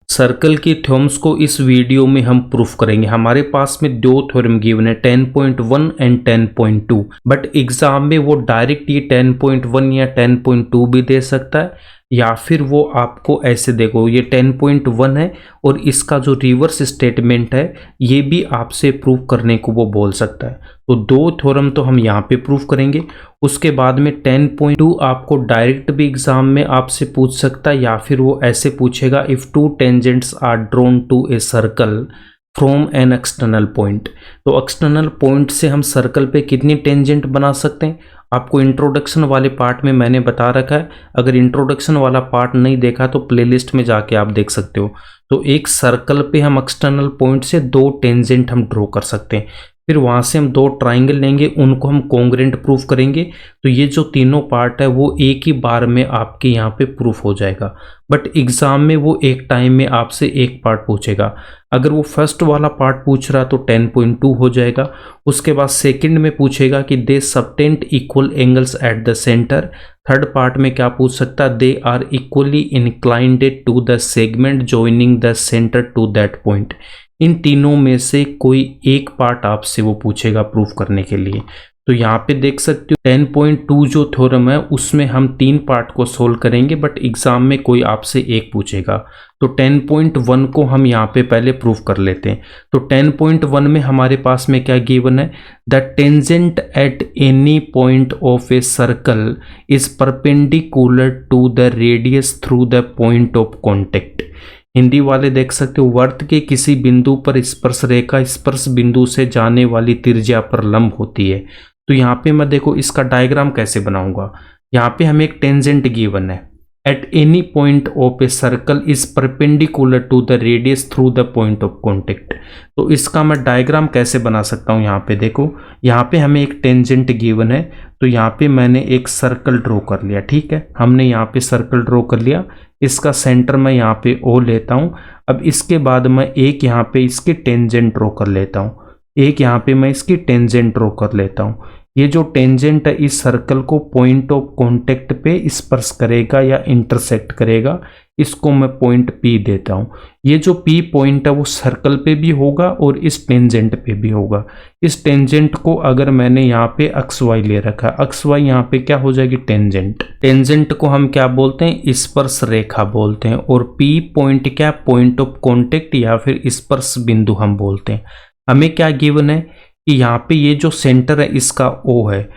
Circle की theorems को इस वीडियो में हम प्रूफ करेंगे। हमारे पास में दो थ्योरम गिवन है 10.1 एंड 10.2, बट एग्जाम में वो डायरेक्ट ये 10.1 या 10.2 भी दे सकता है, या फिर वो आपको ऐसे देखो ये 10.1 है और इसका जो रिवर्स स्टेटमेंट है ये भी आपसे प्रूफ करने को वो बोल सकता है। तो दो थ्योरम तो हम यहाँ पे प्रूफ करेंगे। उसके बाद में 10.2 आपको डायरेक्ट भी एग्जाम में आपसे पूछ सकता है, या फिर वो ऐसे पूछेगा if two tangents are drawn to a circle from an external point. तो एक्सटर्नल पॉइंट से हम सर्कल पे कितनी टेंजेंट बना सकते हैं, आपको इंट्रोडक्शन वाले पार्ट में मैंने बता रखा है। अगर इंट्रोडक्शन वाला पार्ट नहीं देखा तो प्लेलिस्ट में जाके आप देख सकते हो। तो एक सर्कल पे हम एक्सटर्नल पॉइंट से दो टेंजेंट हम ड्रॉ कर सकते हैं, फिर वहाँ से हम दो ट्राइंगल लेंगे, उनको हम कॉन्ग्रुएंट प्रूफ करेंगे। तो ये जो तीनों पार्ट है वो एक ही बार में आपके यहाँ पे प्रूफ हो जाएगा, बट एग्जाम में वो एक टाइम में आपसे एक पार्ट पूछेगा। अगर वो फर्स्ट वाला पार्ट पूछ रहा तो 10.2 हो जाएगा। उसके बाद सेकंड में पूछेगा कि they subtend equal angles at the centre. Third part में क्या पूछ सकता है, they are equally inclined to the segment joining the centre to that point. इन तीनों में से कोई एक पार्ट आपसे वो पूछेगा प्रूफ करने के लिए। तो यहाँ पे देख सकते हो 10.2 जो थ्योरम है उसमें हम तीन पार्ट को सोल्व करेंगे, बट एग्जाम में कोई आपसे एक पूछेगा। तो 10.1 को हम यहाँ पे पहले प्रूफ कर लेते हैं। तो 10.1 में हमारे पास में क्या गिवन है, the tangent at any point of a circle is perpendicular to the radius through the point of contact. Hindi वाले देख सकते हो, वर्त के किसी बिंदु पर स्पर्श रेखा स्पर्श बिंदु से जाने वाली त्रिज्या पर लंब होती है। तो यहाँ पे मैं देखो इसका डायग्राम कैसे बनाऊंगा। यहाँ पे हमें एक टेंजेंट गिवन है, at any point of a circle is perpendicular to the radius through the point of contact. तो इसका मैं डायग्राम कैसे बना सकता हूँ, यहाँ पे देखो, यहाँ पे हमें एक टेंजेंट गिवन है। तो यहाँ पे मैंने एक सर्कल ड्रॉ कर लिया, ठीक है, हमने यहाँ पे सर्कल ड्रॉ कर लिया। इसका सेंटर मैं यहाँ पे ओ लेता हूँ। अब इसके बाद मैं एक यहाँ पे इसकी टेंजेंट ड्रॉ कर लेता हूँ, एक यहाँ पे मैं इसकी टेंजेंट ड्रॉ कर लेता हूँ। ये जो टेंजेंट है इस सर्कल को पॉइंट ऑफ कांटेक्ट पे स्पर्श करेगा या इंटरसेक्ट करेगा, इसको मैं पॉइंट P देता हूँ। ये जो P पॉइंट है वो सर्कल पे भी होगा और इस टेंजेंट पे भी होगा। इस टेंजेंट को अगर मैंने यहाँ पे XY ले रखा, XY यहाँ पे क्या हो जाएगी, टेंजेंट। टेंजेंट को हम क्या बोलते हैं, स्पर्श रेखा बोलते हैं, और P पॉइंट क्या, पॉइंट ऑफ कॉन्टेक्ट या फिर स्पर्श बिंदु हम बोलते हैं। हमें क्या गिवन है कि यहाँ पे ये जो सेंटर है इसका O है।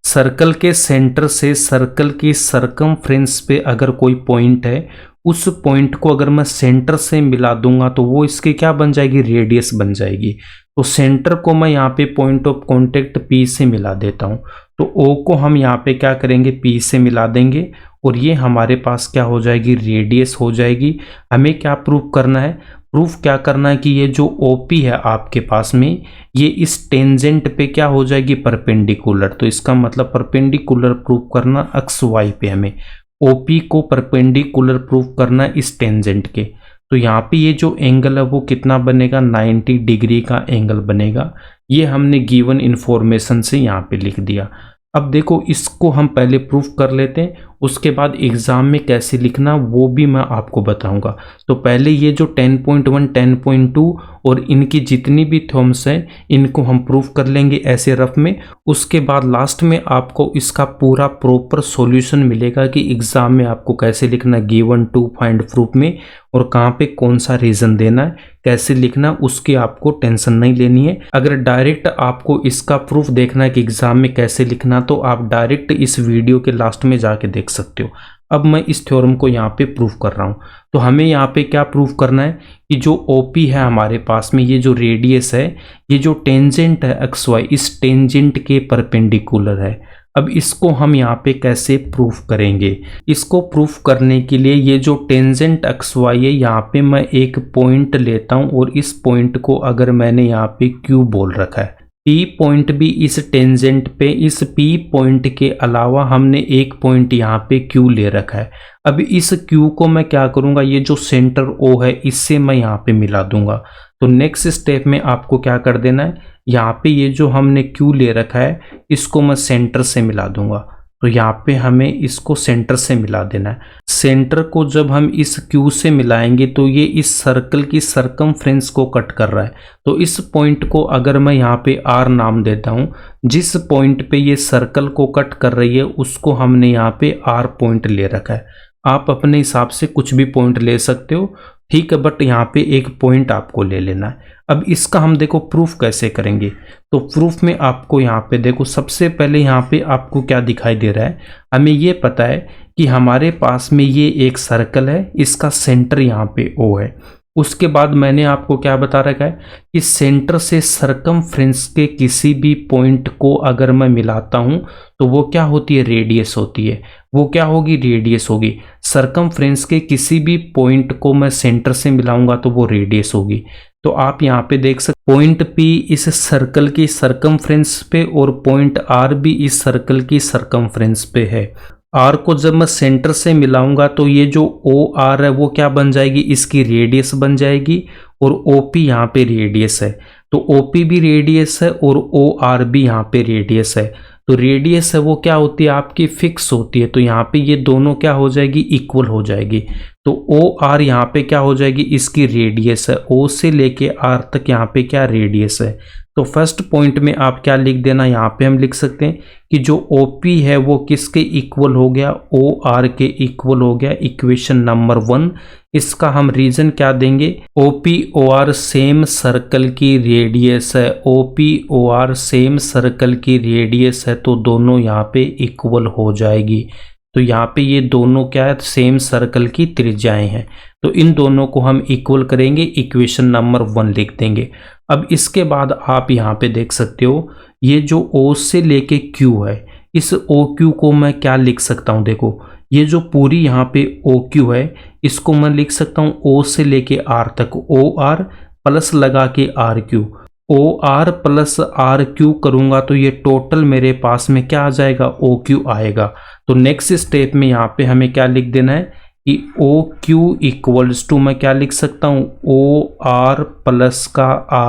सर्कल के सेंटर से सर्कल की सरकमफ्रेंस पे अगर कोई पॉइंट है, उस पॉइंट को अगर मैं सेंटर से मिला दूंगा तो वो इसकी क्या बन जाएगी, रेडियस बन जाएगी। तो सेंटर को मैं यहाँ पे पॉइंट ऑफ कांटेक्ट P से मिला देता हूँ। तो O को हम यहाँ पे क्या करेंगे, P से मिला देंगे, और ये हमारे पास क्या हो जाएगी, रेडियस हो जाएगी। हमें क्या प्रूफ करना है, प्रूफ क्या करना है कि ये जो OP है आपके पास में, ये इस टेंजेंट पे क्या हो जाएगी, परपेंडिकुलर। तो इसका मतलब परपेंडिकुलर प्रूफ करना XY पे, हमें OP को परपेंडिकुलर प्रूफ करना इस टेंजेंट के। तो यहाँ पे ये जो एंगल है वो कितना बनेगा, 90 डिग्री का एंगल बनेगा। ये हमने गिवन इन्फॉर्मेशन से यहाँ पे लिख दिया। अब देखो इसको हम पहले प्रूफ कर लेते हैं, उसके बाद एग्जाम में कैसे लिखना वो भी मैं आपको बताऊंगा। तो पहले ये जो 10.1, 10.2 और इनकी जितनी भी थ्योरम्स हैं इनको हम प्रूफ कर लेंगे ऐसे रफ में। उसके बाद लास्ट में आपको इसका पूरा प्रॉपर सॉल्यूशन मिलेगा कि एग्जाम में आपको कैसे लिखना, गिवन टू फाइंड प्रूफ में, और कहाँ पे कौन सा रीजन देना है, कैसे लिखना, उसकी आपको टेंशन नहीं लेनी है। अगर डायरेक्ट आपको इसका प्रूफ देखना है कि एग्जाम में कैसे लिखना, तो आप डायरेक्ट इस वीडियो के लास्ट में जाके देख सकते हो। अब मैं इस थ्योरम को यहाँ पे प्रूफ कर रहा हूँ। तो हमें यहाँ पे क्या प्रूफ करना है कि जो OP है हमारे पास में, ये जो रेडियस है, ये जो टेंजेंट है XY, इस टेंजेंट के परपेंडिकुलर है। अब इसको हम यहाँ पे कैसे प्रूफ करेंगे, इसको प्रूफ करने के लिए ये जो टेंजेंट XY है यहाँ पे मैं एक पॉइंट लेता हूँ, और इस पॉइंट को अगर मैंने यहाँ पे Q बोल रखा है, P पॉइंट भी इस टेंजेंट पे, इस P पॉइंट के अलावा हमने एक पॉइंट यहाँ पे Q ले रखा है। अब इस Q को मैं क्या करूँगा, ये जो सेंटर O है इससे मैं यहाँ पे मिला दूंगा। तो नेक्स्ट स्टेप में आपको क्या कर देना है, यहाँ पे ये जो हमने Q ले रखा है इसको मैं सेंटर से मिला दूंगा। तो यहाँ पे हमें इसको सेंटर से मिला देना है। सेंटर को जब हम इस Q से मिलाएंगे तो ये इस सर्कल की सरकमफ्रेंस को कट कर रहा है। तो इस पॉइंट को अगर मैं यहाँ पे R नाम देता हूँ, जिस पॉइंट पे ये सर्कल को कट कर रही है उसको हमने यहाँ पे R पॉइंट ले रखा है। आप अपने हिसाब से कुछ भी पॉइंट ले सकते हो, ठीक है, बट यहाँ पे एक पॉइंट आपको ले लेना है। अब इसका हम देखो प्रूफ कैसे करेंगे। तो प्रूफ में आपको यहाँ पे देखो, सबसे पहले यहाँ पे आपको क्या दिखाई दे रहा है, हमें ये पता है कि हमारे पास में ये एक सर्कल है, इसका सेंटर यहाँ पे O है। उसके बाद मैंने आपको क्या बता रखा है कि सेंटर से सरकमफ्रेंस के किसी भी पॉइंट को अगर मैं मिलाता हूं तो वो क्या होती है, रेडियस होती है। वो क्या होगी, रेडियस होगी। सरकमफ्रेंस के किसी भी पॉइंट को मैं सेंटर से मिलाऊंगा तो वो रेडियस होगी। तो आप यहाँ पे देख सकते पॉइंट P इस सर्कल की सरकमफ्रेंस पे और पॉइंट R भी इस सर्कल की सरकमफ्रेंस पे है। R को जब मैं सेंटर से मिलाऊंगा तो ये जो OR है वो क्या बन जाएगी, इसकी रेडियस बन जाएगी, और OP यहाँ पे रेडियस है। तो OP भी रेडियस है और OR भी यहाँ पे रेडियस है। तो रेडियस है वो क्या होती है, आपकी फिक्स होती है। तो यहाँ पे ये दोनों क्या हो जाएगी, इक्वल हो जाएगी। तो OR यहाँ पे क्या हो जाएगी, इसकी रेडियस है। O से लेके R तक यहाँ पे क्या रेडियस है। तो फर्स्ट पॉइंट में आप क्या लिख देना, यहाँ पे हम लिख सकते हैं कि जो OP है वो किसके इक्वल हो गया, OR के इक्वल हो गया। Equation number 1। इसका हम रीजन क्या देंगे, OP OR सेम सर्कल की रेडियस है। OP OR सेम सर्कल की रेडियस है तो दोनों यहाँ पे इक्वल हो जाएगी। तो यहाँ पे ये दोनों क्या है, सेम सर्कल की त्रिज्याएं हैं। तो इन दोनों को हम इक्वल करेंगे, इक्वेशन नंबर 1 लिख देंगे। अब इसके बाद आप यहाँ पे देख सकते हो ये जो O से लेके Q है, इस OQ को मैं क्या लिख सकता हूँ, देखो ये जो पूरी यहाँ पे OQ है इसको मैं लिख सकता हूँ O से लेके R तक, OR प्लस लगा के RQ। OR प्लस RQ करूँगा तो ये टोटल मेरे पास में क्या आ जाएगा, OQ आएगा। तो नेक्स्ट स्टेप में यहाँ पे हमें क्या लिख देना है कि OQ इक्वल्स टू मैं क्या लिख सकता हूँ, OR प्लस का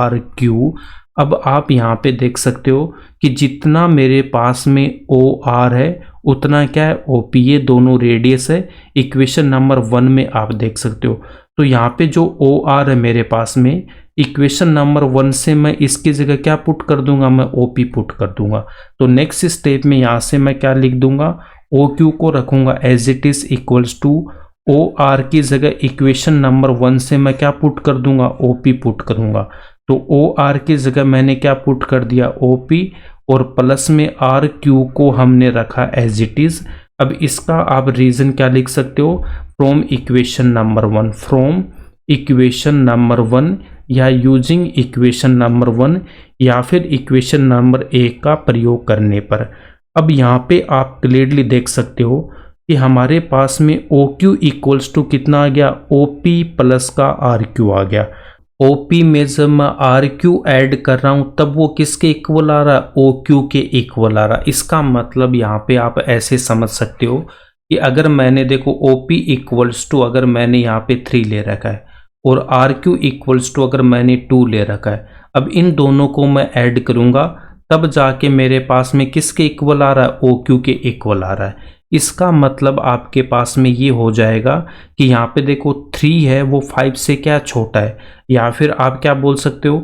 RQ। अब आप यहाँ पे देख सकते हो कि जितना मेरे पास में OR है उतना क्या है, OP। ये दोनों रेडियस है। इक्वेशन नंबर 1 में आप देख सकते हो। तो यहाँ पे जो OR है मेरे पास में, इक्वेशन नंबर 1 से मैं इसकी जगह क्या पुट कर दूंगा, मैं OP पुट कर दूंगा। तो नेक्स्ट स्टेप में यहाँ से मैं क्या लिख दूंगा, OQ को रखूंगा as it is equals to OR की जगह इक्वेशन नंबर 1 से मैं क्या पुट कर दूंगा, OP पुट करूंगा। तो OR की जगह मैंने क्या पुट कर दिया, OP, और प्लस में RQ को हमने रखा एज इट इज। अब इसका आप रीजन क्या लिख सकते हो, from equation number 1, from equation number 1 या यूजिंग इक्वेशन नंबर 1 या फिर इक्वेशन नंबर 1 का प्रयोग करने पर। अब यहाँ पे आप क्लियरली देख सकते हो कि हमारे पास में OQ इक्वल्स टू कितना आ गया, OP प्लस का RQ आ गया। OP में जब मैं RQ ऐड कर रहा हूँ तब वो किसके इक्वल आ रहा है, OQ के इक्वल आ रहा है। इसका मतलब यहाँ पे आप ऐसे समझ सकते हो कि अगर मैंने देखो OP इक्वल्स टू अगर मैंने यहाँ पे 3 ले रखा है और RQ इक्वल्स टू अगर मैंने 2 ले रखा है, अब इन दोनों को मैं ऐड करूँगा तब जाके मेरे पास में किसके इक्वल आ रहा है, OQ के इक्वल आ रहा है। इसका मतलब आपके पास में ये हो जाएगा कि यहाँ पे देखो 3 है वो 5 से क्या छोटा है, या फिर आप क्या बोल सकते हो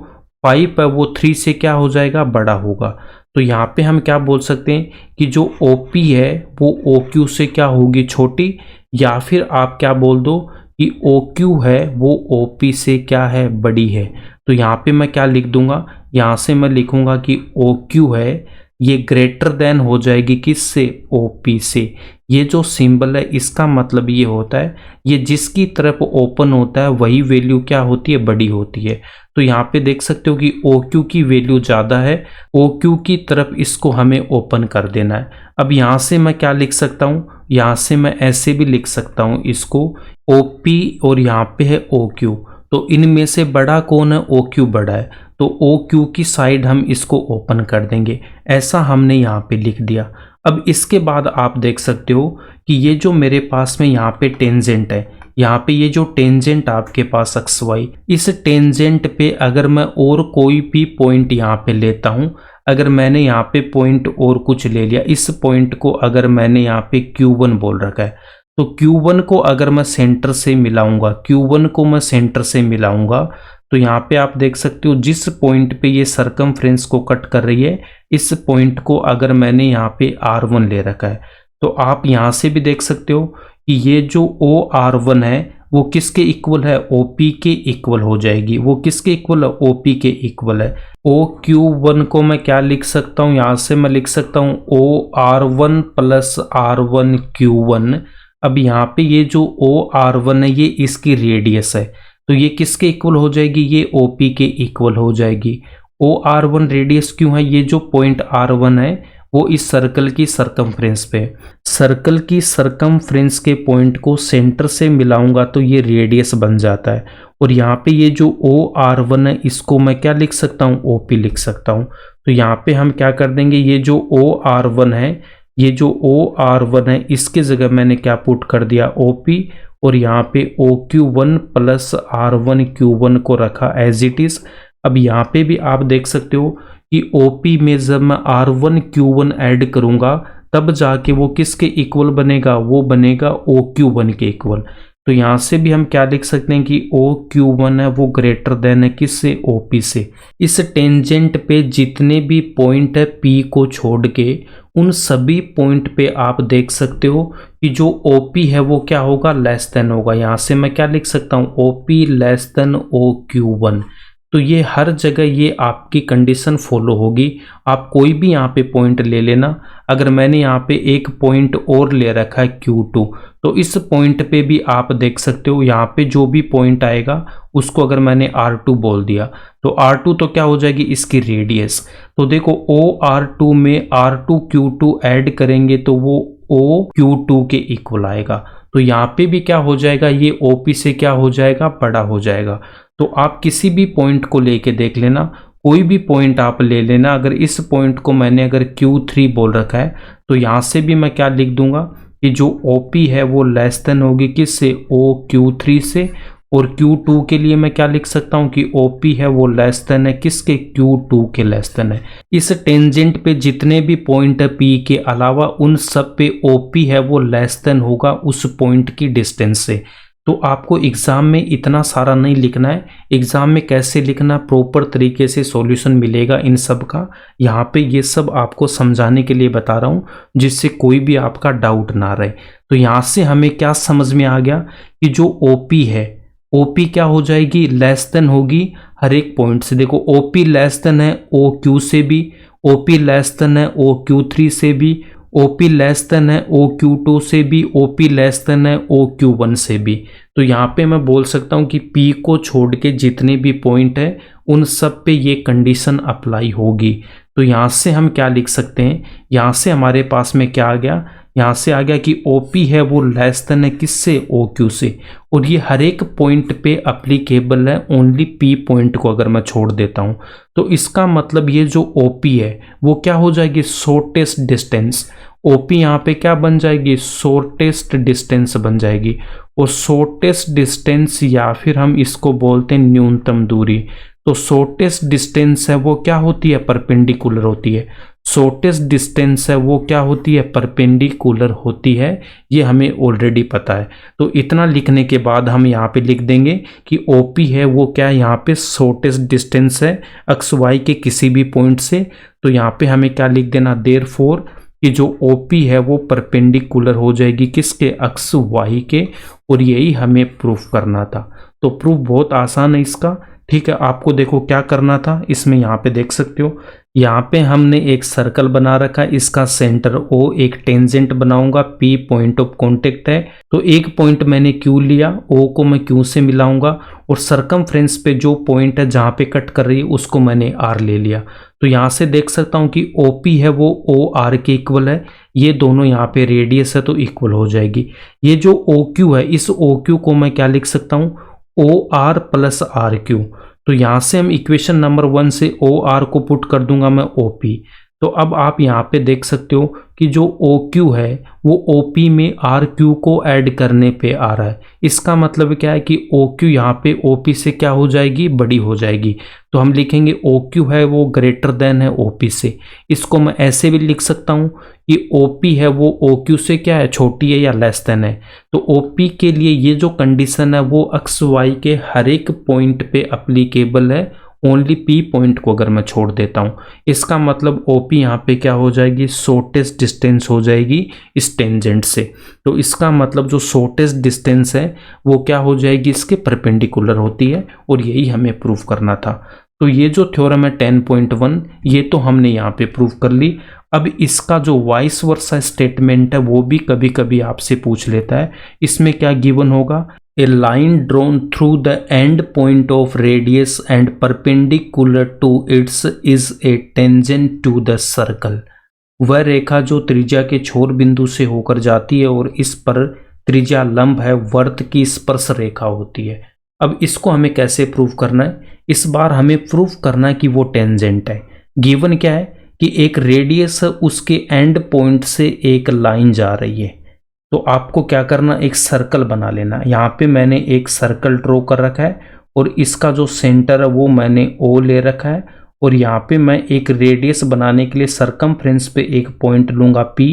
5 है वो 3 से क्या हो जाएगा, बड़ा होगा। तो यहाँ पे हम क्या बोल सकते हैं कि जो OP है वो OQ से क्या होगी, छोटी, या फिर आप क्या बोल दो कि OQ है वो OP से क्या है, बड़ी है। तो यहाँ पे मैं क्या लिख दूंगा, यहाँ से मैं लिखूंगा कि OQ है ये ग्रेटर देन हो जाएगी किससे, OP से। ये जो सिंबल है इसका मतलब ये होता है ये जिसकी तरफ ओपन होता है वही वैल्यू क्या होती है, बड़ी होती है। तो यहाँ पे देख सकते हो कि OQ की वैल्यू ज़्यादा है, OQ की तरफ इसको हमें ओपन कर देना है। अब यहाँ से मैं क्या लिख सकता हूँ, यहाँ से मैं ऐसे भी लिख सकता हूँ इसको, OP और यहाँ पे है OQ। तो इनमें से बड़ा कौन है, OQ बड़ा है, तो OQ की साइड हम इसको ओपन कर देंगे। ऐसा हमने यहाँ पे लिख दिया। अब इसके बाद आप देख सकते हो कि ये जो मेरे पास में यहाँ पे टेंजेंट है, यहाँ पे ये जो टेंजेंट आपके पास XY, इस टेंजेंट पे अगर मैं और कोई भी पॉइंट यहाँ पे लेता हूँ, अगर मैंने यहाँ पे पॉइंट और कुछ ले लिया, इस पॉइंट को अगर मैंने यहाँ पे Q1 बोल रखा है, तो Q1 को अगर मैं सेंटर से मिलाऊंगा, Q1 को मैं सेंटर से मिलाऊंगा, तो यहाँ पे आप देख सकते हो जिस पॉइंट पे ये सरकमफ्रेंस को कट कर रही है, इस पॉइंट को अगर मैंने यहाँ पे R1 ले रखा है, तो आप यहाँ से भी देख सकते हो कि ये जो OR1 है वो किसके इक्वल है, OP के इक्वल हो जाएगी। वो किसके इक्वल है, OP के इक्वल है। OQ1 को मैं क्या लिख सकता हूँ, यहाँ से मैं लिख सकता हूँ OR1 प्लस R1Q1। अब यहाँ पे ये जो OR1 है ये इसकी रेडियस है, तो ये किसके इक्वल हो जाएगी, ये OP के इक्वल हो जाएगी। OR1 रेडियस क्यों है, ये जो पॉइंट R1 है वो इस सर्कल की सरकमफ्रेंस पे, सर्कल की सरकमफ्रेंस के पॉइंट को सेंटर से मिलाऊंगा तो ये रेडियस बन जाता है। और यहाँ पे ये जो OR1 है इसको मैं क्या लिख सकता हूँ, OP लिख सकता हूँ। तो यहाँ पे हम क्या कर देंगे, ये जो OR1 है, ये जो OR1 है इसके जगह मैंने क्या पुट कर दिया, OP, और यहाँ पे OQ1 प्लस R1Q1 को रखा एज इट इज। अब यहाँ पे भी आप देख सकते हो कि OP में जब मैं R1Q1 ऐड करूंगा तब जाके वो किसके इक्वल बनेगा, वो बनेगा OQ1 के इक्वल। तो यहाँ से भी हम क्या लिख सकते हैं कि OQ1 है वो ग्रेटर देन है किससे, OP से। इस टेंजेंट पे जितने भी पॉइंट है P को छोड़ के, उन सभी पॉइंट पे आप देख सकते हो कि जो OP है वो क्या होगा, लेस देन होगा। यहाँ से मैं क्या लिख सकता हूँ, OP लेस देन OQ1। तो ये हर जगह ये आपकी कंडीशन फॉलो होगी। आप कोई भी यहाँ पे पॉइंट ले लेना। अगर मैंने यहाँ पे एक पॉइंट और ले रखा है Q2, तो इस पॉइंट पे भी आप देख सकते हो यहाँ पे जो भी पॉइंट आएगा उसको अगर मैंने R2 बोल दिया, तो R2 तो क्या हो जाएगी, इसकी रेडियस। तो देखो OR2 में R2Q2 ऐड करेंगे तो वो OQ2 के इक्वल आएगा। तो यहाँ पे भी क्या हो जाएगा, ये OP से क्या हो जाएगा, बड़ा हो जाएगा। तो आप किसी भी पॉइंट को लेके देख लेना, कोई भी पॉइंट आप ले लेना। अगर इस पॉइंट को मैंने अगर Q3 बोल रखा है तो यहाँ से भी मैं क्या लिख दूंगा कि जो OP है वो लेस देन होगी किससे, OQ3 से। और Q2 के लिए मैं क्या लिख सकता हूँ कि OP है वो लेस देन है किसके, Q2 के लेस देन है। इस टेंजेंट पे जितने भी पॉइंट है P के अलावा उन सब पे OP है वो लेस देन होगा उस पॉइंट की डिस्टेंस से। तो आपको एग्जाम में इतना सारा नहीं लिखना है। एग्जाम में कैसे लिखना, प्रॉपर तरीके से सॉल्यूशन मिलेगा इन सब का। यहाँ पे ये सब आपको समझाने के लिए बता रहा हूँ जिससे कोई भी आपका डाउट ना रहे। तो यहाँ से हमें क्या समझ में आ गया कि जो OP है, OP क्या हो जाएगी, लेस देन होगी हर एक पॉइंट से। देखो OP लेस देन है OQ से भी, OP लेस देन है OQ3 से भी, OP लेस देन है OQ2 से भी, OP लेस देन है OQ1 से भी। तो यहाँ पे मैं बोल सकता हूँ कि P को छोड़ के जितने भी पॉइंट है उन सब पे ये कंडीशन अप्लाई होगी। तो यहाँ से हम क्या लिख सकते हैं, यहाँ से हमारे पास में क्या आ गया, यहाँ से आ गया कि OP है वो लेस देन है किससे, OQ से। और ये हर एक पॉइंट पे अप्लीकेबल है, ओनली P पॉइंट को अगर मैं छोड़ देता हूँ तो इसका मतलब ये जो OP है वो क्या हो जाएगी, शॉर्टेस्ट डिस्टेंस। OP यहाँ पे क्या बन जाएगी, शॉर्टेस्ट डिस्टेंस बन जाएगी। और शॉर्टेस्ट डिस्टेंस या फिर हम इसको बोलते हैं न्यूनतम दूरी। तो शॉर्टेस्ट डिस्टेंस है वो क्या होती है, परपेंडिकुलर होती है। शॉर्टेस्ट डिस्टेंस है वो क्या होती है, परपेंडिकुलर होती है। ये हमें ऑलरेडी पता है। तो इतना लिखने के बाद हम यहाँ पे लिख देंगे कि OP है वो क्या है, यहाँ पे शॉर्टेस्ट डिस्टेंस है अक्स वाई के किसी भी पॉइंट से। तो यहाँ पे हमें क्या लिख देना, देयरफॉर कि जो OP है वो परपेंडिकुलर हो जाएगी किसके, अक्स वाई के। और यही हमें प्रूफ करना था। तो प्रूफ बहुत आसान है इसका, ठीक है। आपको देखो क्या करना था, इसमें यहाँ पे देख सकते हो, यहाँ पे हमने एक सर्कल बना रखा है, इसका सेंटर O, एक टेंजेंट बनाऊंगा, P पॉइंट ऑफ कांटेक्ट है। तो एक पॉइंट मैंने Q लिया, O को मैं Q से मिलाऊंगा, और सरकमफ्रेंस पे जो पॉइंट है जहाँ पे कट कर रही है उसको मैंने R ले लिया। तो यहाँ से देख सकता हूँ कि OP है वो OR के इक्वल है। ये दोनों यहाँ पे रेडियस है तो इक्वल हो जाएगी। ये जो OQ है, इस OQ को मैं क्या लिख सकता हूँ, OR प्लस RQ। तो यहाँ से हम इक्वेशन नंबर 1 से OR को पुट कर दूंगा मैं OP। तो अब आप यहाँ पे देख सकते हो कि जो OQ है वो OP में RQ को ऐड करने पे आ रहा है। इसका मतलब क्या है कि OQ यहाँ पे OP से क्या हो जाएगी, बड़ी हो जाएगी। तो हम लिखेंगे OQ है वो ग्रेटर देन है OP से। इसको मैं ऐसे भी लिख सकता हूँ कि OP है वो OQ से क्या है, छोटी है या लेस देन है। तो OP के लिए ये जो कंडीशन है वो XY के हर एक पॉइंट पे अप्लीकेबल है, ओनली P पॉइंट को अगर मैं छोड़ देता हूँ। इसका मतलब OP यहाँ पे क्या हो जाएगी, शॉर्टेस्ट डिस्टेंस हो जाएगी इस टेंजेंट से। तो इसका मतलब जो शॉर्टेस्ट डिस्टेंस है वो क्या हो जाएगी, इसके परपेंडिकुलर होती है, और यही हमें प्रूफ करना था। तो ये जो थ्योरम है 10.1 ये तो हमने यहाँ पे प्रूफ कर ली। अब इसका जो वाइस वर्सा स्टेटमेंट है वो भी कभी कभी आपसे पूछ लेता है। इसमें क्या गिवन होगा, A line drawn through the end point of radius and perpendicular to its is a tangent to the circle। वह रेखा जो त्रिज्या के छोर बिंदु से होकर जाती है और इस पर त्रिज्या लंब है, वर्त की स्पर्श रेखा होती है। अब इसको हमें कैसे प्रूफ करना है, इस बार हमें प्रूफ करना है कि वो टेंजेंट है। गिवन क्या है कि एक रेडियस है, उसके एंड पॉइंट से एक लाइन जा रही है। तो आपको क्या करना, एक सर्कल बना लेना। यहाँ पे मैंने एक सर्कल ड्रॉ कर रखा है और इसका जो सेंटर है वो मैंने O ले रखा है, और यहाँ पे मैं एक रेडियस बनाने के लिए सरकमफ्रेंस पे एक पॉइंट लूँगा P,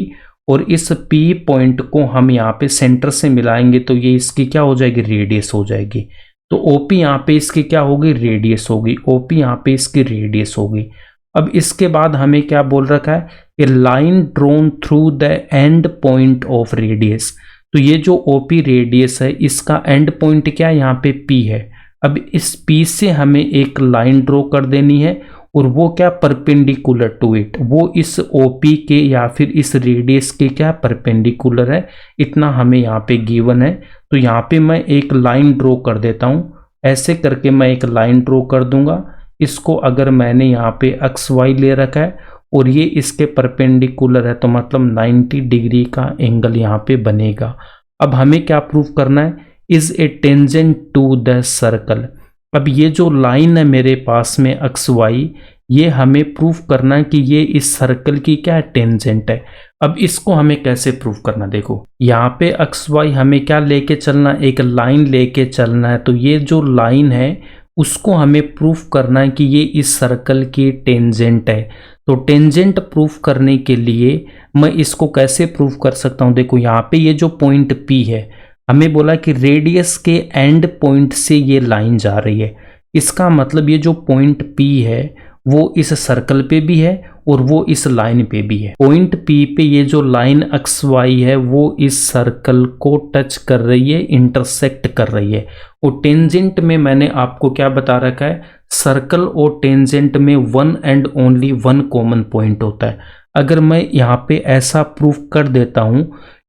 और इस P पॉइंट को हम यहाँ पे सेंटर से मिलाएंगे तो ये इसकी क्या हो जाएगी, रेडियस हो जाएगी। तो OP यहाँ पे इसकी क्या होगी, रेडियस होगी। OP यहाँ पे इसकी रेडियस होगी। अब इसके बाद हमें क्या बोल रखा है, a line drawn through the end point of radius. तो ये जो OP रेडियस है इसका एंड पॉइंट क्या है, यहाँ पे P है। अब इस P से हमें एक लाइन ड्रॉ कर देनी है, और वो क्या, परपेंडिकुलर टू इट, वो इस OP के या फिर इस रेडियस के क्या परपेंडिकुलर है। इतना हमें यहाँ पे गिवन है। तो यहाँ पे मैं एक लाइन ड्रॉ कर देता हूँ। ऐसे करके मैं एक लाइन ड्रॉ कर दूंगा। इसको अगर मैंने यहाँ पे XY ले रखा है और ये इसके परपेंडिकुलर है, तो मतलब 90 डिग्री का एंगल यहाँ पे बनेगा। अब हमें क्या प्रूफ करना है, is a tangent to the circle. अब ये जो लाइन है मेरे पास में XY, ये हमें प्रूफ करना है कि ये इस सर्कल की क्या है, टेंजेंट है। अब इसको हमें कैसे प्रूफ करना, देखो यहाँ पे XY हमें क्या लेके चलना, एक लाइन लेके चलना है। तो ये जो लाइन है उसको हमें प्रूफ करना है कि ये इस सर्कल की टेंजेंट है। तो टेंजेंट प्रूफ करने के लिए मैं इसको कैसे प्रूफ कर सकता हूँ, देखो यहाँ पे ये जो पॉइंट P है, हमें बोला कि रेडियस के एंड पॉइंट से ये लाइन जा रही है। इसका मतलब ये जो पॉइंट P है वो इस सर्कल पे भी है और वो इस लाइन पे भी है। पॉइंट P पे ये जो लाइन XY है वो इस सर्कल को टच कर रही है, इंटरसेक्ट कर रही है। और टेंजेंट में मैंने आपको क्या बता रखा है, सर्कल और टेंजेंट में one and only one common point होता है। अगर मैं यहाँ पे ऐसा प्रूफ कर देता हूँ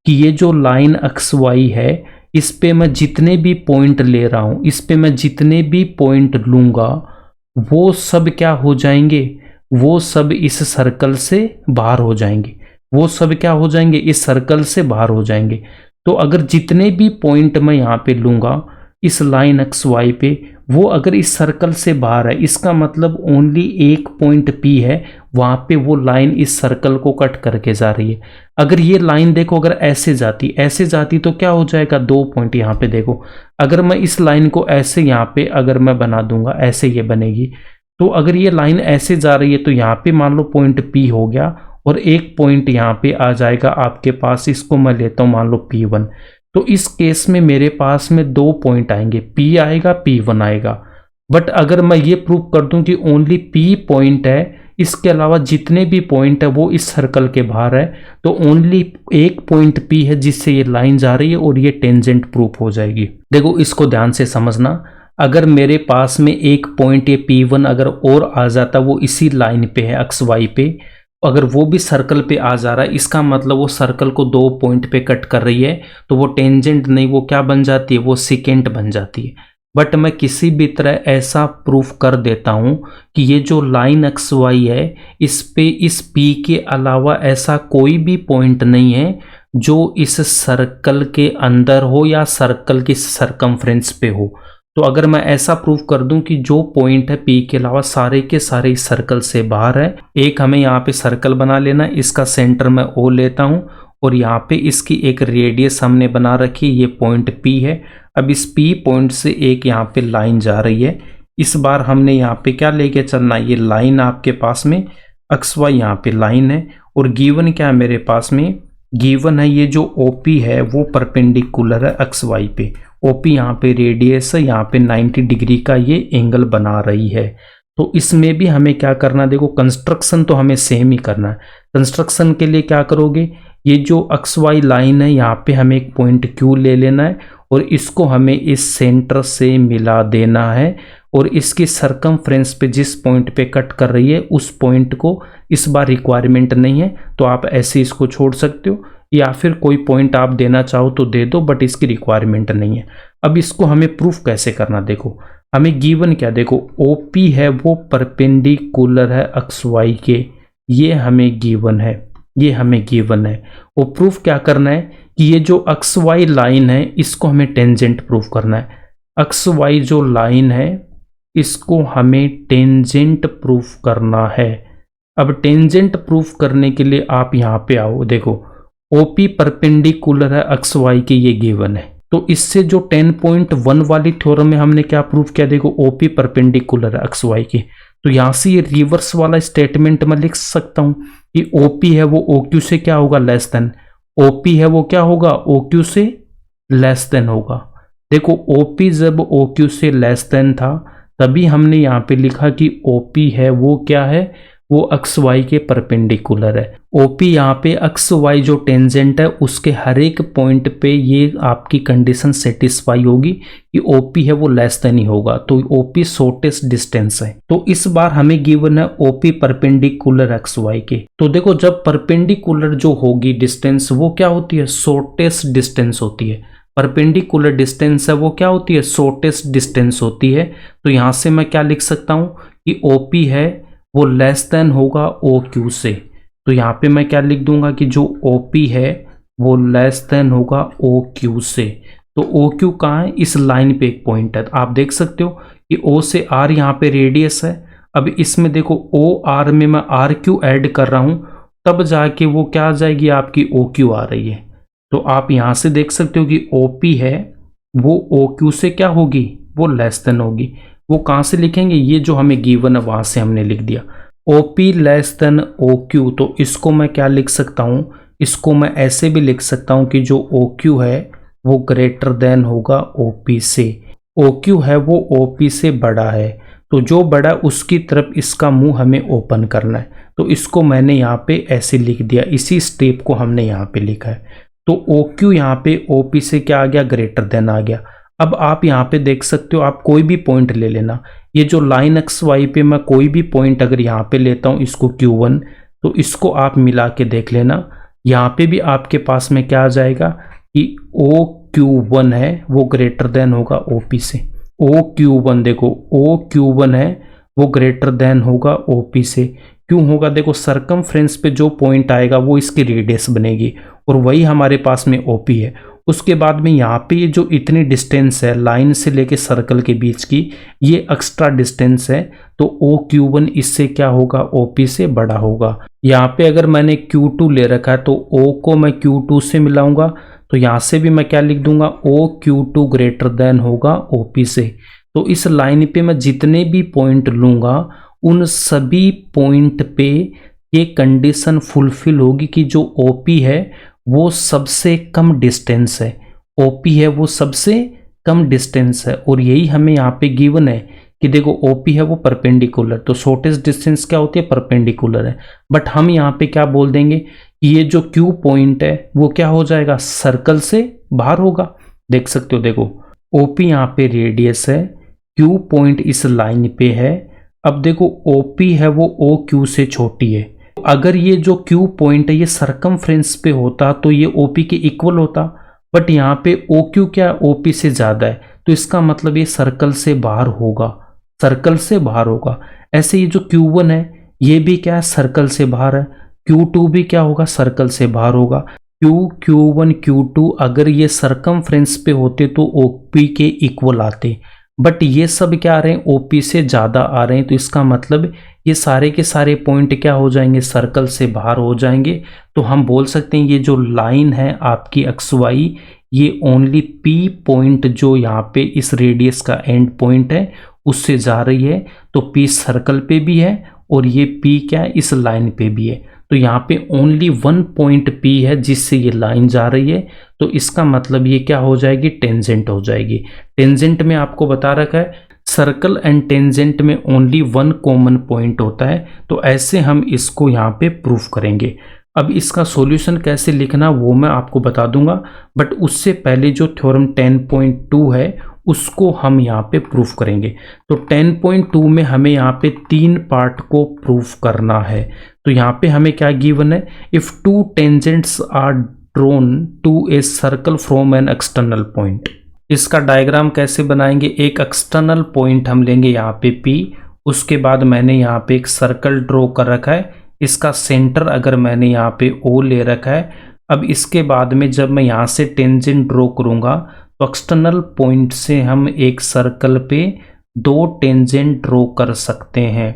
कि ये जो लाइन XY है इस पे मैं जितने भी पॉइंट ले रहा हूँ, इस पे मैं जितने भी पॉइंट लूँगा वो सब क्या हो जाएंगे, वो सब इस सर्कल से बाहर हो जाएंगे। वो सब क्या हो जाएंगे, इस सर्कल से बाहर हो जाएंगे। तो अगर जितने भी पॉइंट मैं यहाँ पे लूँगा इस लाइन XY पे, वो अगर इस सर्कल से बाहर है, इसका मतलब ओनली एक पॉइंट P है, वहाँ पे वो लाइन इस सर्कल को कट करके जा रही है। अगर ये लाइन देखो अगर ऐसे जाती तो क्या हो जाएगा, दो पॉइंट यहाँ पे देखो। अगर मैं इस लाइन को ऐसे यहाँ पे अगर मैं बना दूंगा, ऐसे ये बनेगी। तो अगर ये लाइन ऐसे जा रही है तो यहाँ पे मान लो पॉइंट P हो गया और एक पॉइंट यहाँ पे आ जाएगा आपके पास, इसको मैं लेता हूँ मान लो P1। तो इस केस में मेरे पास में दो पॉइंट आएंगे, P आएगा, P1 आएगा। बट अगर मैं ये प्रूव कर दूं कि ओनली P पॉइंट है, इसके अलावा जितने भी पॉइंट है वो इस सर्कल के बाहर है, तो ओनली एक पॉइंट P है जिससे ये लाइन जा रही है और ये टेंजेंट प्रूफ हो जाएगी। देखो इसको ध्यान से समझना। अगर मेरे पास में एक पॉइंट ये P1 अगर और आ जाता, वो इसी लाइन पे है XY पे, अगर वो भी सर्कल पे आ जा रहा है, इसका मतलब वो सर्कल को दो पॉइंट पे कट कर रही है, तो वो टेंजेंट नहीं, वो क्या बन जाती है, वो सिकेंट बन जाती है। बट मैं किसी भी तरह ऐसा प्रूफ कर देता हूं कि ये जो लाइन XY है इस पे इस P के अलावा ऐसा कोई भी पॉइंट नहीं है जो इस सर्कल के अंदर हो या सर्कल की सरकमफ्रेंस पे हो। तो अगर मैं ऐसा प्रूव कर दूं कि जो पॉइंट है P के अलावा सारे के सारे इस सर्कल से बाहर है, एक हमें यहाँ पे सर्कल बना लेना है, इसका सेंटर मैं O लेता हूँ और यहाँ पे इसकी एक रेडियस हमने बना रखी, ये पॉइंट P है। अब इस P पॉइंट से एक यहाँ पे लाइन जा रही है, इस बार हमने यहाँ पे क्या लेके चलना है, ये लाइन आपके पास में एक्स वाई यहाँ पे लाइन है और गिवन क्या है मेरे पास में, गिवन है ये जो OP है वो परपेंडिकुलर है एक्स वाई पे। OP यहाँ पे रेडियस है, यहाँ पे 90 डिग्री का ये एंगल बना रही है। तो इसमें भी हमें क्या करना है, देखो कंस्ट्रक्शन तो हमें सेम ही करना है। कंस्ट्रक्शन के लिए क्या करोगे, ये जो एक्स वाई लाइन है यहाँ पे हमें एक पॉइंट Q ले लेना है और इसको हमें इस सेंटर से मिला देना है और इसकी सरकमफ्रेंस पे जिस पॉइंट पे कट कर रही है उस पॉइंट को इस बार रिक्वायरमेंट नहीं है तो आप ऐसे इसको छोड़ सकते हो, या फिर कोई पॉइंट आप देना चाहो तो दे दो, बट इसकी रिक्वायरमेंट नहीं है। अब इसको हमें प्रूफ कैसे करना, देखो हमें गिवन क्या, देखो OP है वो परपेंडिकुलर है एक्स वाई के, ये हमें गिवन है, ये हमें गिवन है। वो प्रूफ क्या करना है कि ये जो एक्स वाई लाइन है इसको हमें टेंजेंट प्रूफ करना है। एक्स वाई जो लाइन है इसको हमें टेंजेंट प्रूफ करना है। अब टेंजेंट प्रूफ करने के लिए आप यहाँ पे आओ, देखो OP परपेंडिकुलर है एक्स वाई के, ये गिवन है। तो इससे जो 10.1 वाली थ्योरम में हमने क्या प्रूफ किया, देखो OP परपेंडिकुलर है एक्स वाई के, तो यहाँ से ये रिवर्स वाला स्टेटमेंट मैं लिख सकता हूँ कि OP है वो OQ से क्या होगा, लेस देन। OP है वो क्या होगा, OQ से लेस देन होगा। देखो OP जब OQ से लेस देन था तभी हमने यहाँ पे लिखा कि OP है वो क्या है, वो एक्स वाई के परपेंडिकुलर है। OP यहाँ पे एक्स वाई जो टेंजेंट है उसके हर एक पॉइंट पे ये आपकी कंडीशन सेटिस्फाई होगी कि OP है वो लेस देन ही होगा, तो OP शॉर्टेस्ट डिस्टेंस है। तो इस बार हमें गिवन है OP परपेंडिकुलर एक्स वाई के। तो देखो जब परपेंडिकुलर जो होगी डिस्टेंस वो क्या होती है, शॉर्टेस्ट डिस्टेंस होती है। परपेंडिकुलर डिस्टेंस है वो क्या होती है, शॉर्टेस्ट डिस्टेंस होती है। तो यहाँ से मैं क्या लिख सकता हूँ कि OP है वो लेस देन होगा OQ से। तो यहाँ पे मैं क्या लिख दूंगा कि जो OP है वो लेस देन होगा OQ से। तो OQ कहाँ है, इस लाइन पे एक पॉइंट है, आप देख सकते हो कि O से R यहाँ पे रेडियस है। अब इसमें देखो OR में मैं RQ ऐड कर रहा हूँ तब जाके वो क्या आ जाएगी, आपकी OQ आ रही है। तो आप यहाँ से देख सकते हो कि OP है वो OQ से क्या होगी, वो लेस देन होगी। वो कहाँ से लिखेंगे, ये जो हमें गिवन है वहाँ से हमने लिख दिया OP लेस देन OQ। तो इसको मैं क्या लिख सकता हूँ, इसको मैं ऐसे भी लिख सकता हूँ कि जो OQ है वो ग्रेटर देन होगा OP से। OQ है वो OP से बड़ा है, तो जो बड़ा उसकी तरफ इसका मुंह हमें ओपन करना है। तो इसको मैंने यहाँ पे ऐसे लिख दिया, इसी स्टेप को हमने यहाँ पे लिखा है। तो OQ यहाँ पे OP से क्या आ गया, ग्रेटर देन आ गया। अब आप यहाँ पे देख सकते हो, आप कोई भी पॉइंट ले लेना, ये जो लाइन एक्स वाई पे मैं कोई भी पॉइंट अगर यहाँ पे लेता हूँ इसको Q1, तो इसको आप मिला के देख लेना, यहाँ पे भी आपके पास में क्या आ जाएगा कि OQ1 है वो ग्रेटर देन होगा OP से। OQ1 देखो OQ1 है वो ग्रेटर देन होगा OP से। क्यों होगा, देखो सरकमफ्रेंस पे जो पॉइंट आएगा वो इसकी रेडियस बनेगी और वही हमारे पास में OP है। उसके बाद में यहाँ पे ये जो इतनी डिस्टेंस है लाइन से लेके सर्कल के बीच की, ये एक्स्ट्रा डिस्टेंस है, तो OQ1 इससे क्या होगा, OP से बड़ा होगा। यहाँ पे अगर मैंने Q2 ले रखा है तो O को मैं Q2 से मिलाऊंगा, तो यहाँ से भी मैं क्या लिख दूंगा, OQ2 ग्रेटर देन होगा OP से। तो इस लाइन पे मैं जितने भी पॉइंट लूंगा उन सभी पॉइंट पे ये कंडीशन फुलफिल होगी कि जो OP है वो सबसे कम डिस्टेंस है, OP है वो सबसे कम डिस्टेंस है। और यही हमें यहाँ पे गिवन है कि देखो OP है वो परपेंडिकुलर, तो शॉर्टेस्ट डिस्टेंस क्या होती है, परपेंडिकुलर है। बट हम यहाँ पे क्या बोल देंगे कि ये जो Q पॉइंट है वो क्या हो जाएगा, सर्कल से बाहर होगा। देख सकते हो, देखो OP यहाँ पे रेडियस है, Q पॉइंट इस लाइन पे है। अब देखो OP है वो OQ से छोटी है। अगर ये जो Q पॉइंट है ये सरकमफ्रेंस पे होता तो ये OP के इक्वल होता, बट यहाँ पे OQ क्या OP से ज़्यादा है, तो इसका मतलब ये सर्कल से बाहर होगा, सर्कल से बाहर होगा। ऐसे ये जो Q1 है ये भी क्या है, सर्कल से बाहर है। Q2 भी क्या होगा, सर्कल से बाहर होगा। Q1 Q2 अगर ये सरकमफ्रेंस पे होते तो OP के इक्वल आते, बट ये सब क्या आ रहे हैं, ओपी से ज़्यादा आ रहे हैं, तो इसका मतलब ये सारे के सारे पॉइंट क्या हो जाएंगे, सर्कल से बाहर हो जाएंगे। तो हम बोल सकते हैं ये जो लाइन है आपकी एक्स वाई, ये ओनली पी पॉइंट जो यहाँ पे इस रेडियस का एंड पॉइंट है उससे जा रही है। तो पी सर्कल पे भी है और ये पी क्या है, इस लाइन पे भी है। तो यहाँ पे ओनली वन पॉइंट पी है जिससे ये लाइन जा रही है। तो इसका मतलब ये क्या हो जाएगी, टेंजेंट हो जाएगी। टेंजेंट में आपको बता रखा है सर्कल एंड टेंजेंट में ओनली वन कॉमन पॉइंट होता है। तो ऐसे हम इसको यहाँ पे प्रूफ करेंगे। अब इसका सॉल्यूशन कैसे लिखना वो मैं आपको बता दूंगा, बट उससे पहले जो थ्योरम 10.2 है उसको हम यहाँ पे प्रूफ करेंगे। तो 10.2 में हमें यहाँ पे 3 पार्ट को प्रूफ करना है। तो यहाँ पे हमें क्या गिवन है, if two tangents are drawn to a circle from an external point. इसका डायग्राम कैसे बनाएंगे, एक एक्सटर्नल पॉइंट हम लेंगे यहाँ पे P, उसके बाद मैंने यहाँ पे एक सर्कल ड्रॉ कर रखा है, इसका सेंटर अगर मैंने यहाँ पे O ले रखा है। अब इसके बाद में जब मैं यहाँ से टेंजेंट ड्रॉ करूँगा तो एक्सटर्नल पॉइंट से हम एक सर्कल पे 2 टेंजेंट ड्रॉ कर सकते हैं।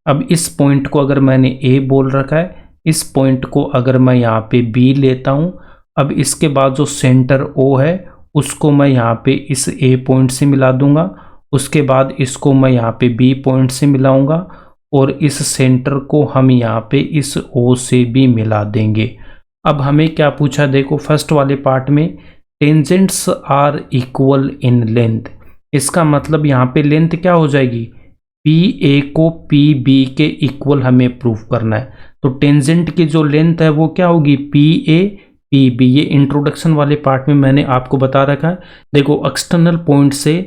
अब इस पॉइंट को अगर मैंने A बोल रखा है, इस पॉइंट को अगर मैं यहाँ पे B लेता हूँ, अब इसके बाद जो सेंटर O है उसको मैं यहाँ पे इस A पॉइंट से मिला दूंगा, उसके बाद इसको मैं यहाँ पे B पॉइंट से मिलाऊंगा और इस सेंटर को हम यहाँ पे इस O से भी मिला देंगे। अब हमें क्या पूछा, देखो फर्स्ट वाले पार्ट में tangents are equal in length. इसका मतलब यहाँ पे लेंथ क्या हो जाएगी, PA को PB के इक्वल हमें प्रूफ करना है। तो टेंजेंट की जो लेंथ है वो क्या होगी, PA PB। ये इंट्रोडक्शन वाले पार्ट में मैंने आपको बता रखा है। देखो एक्सटर्नल पॉइंट से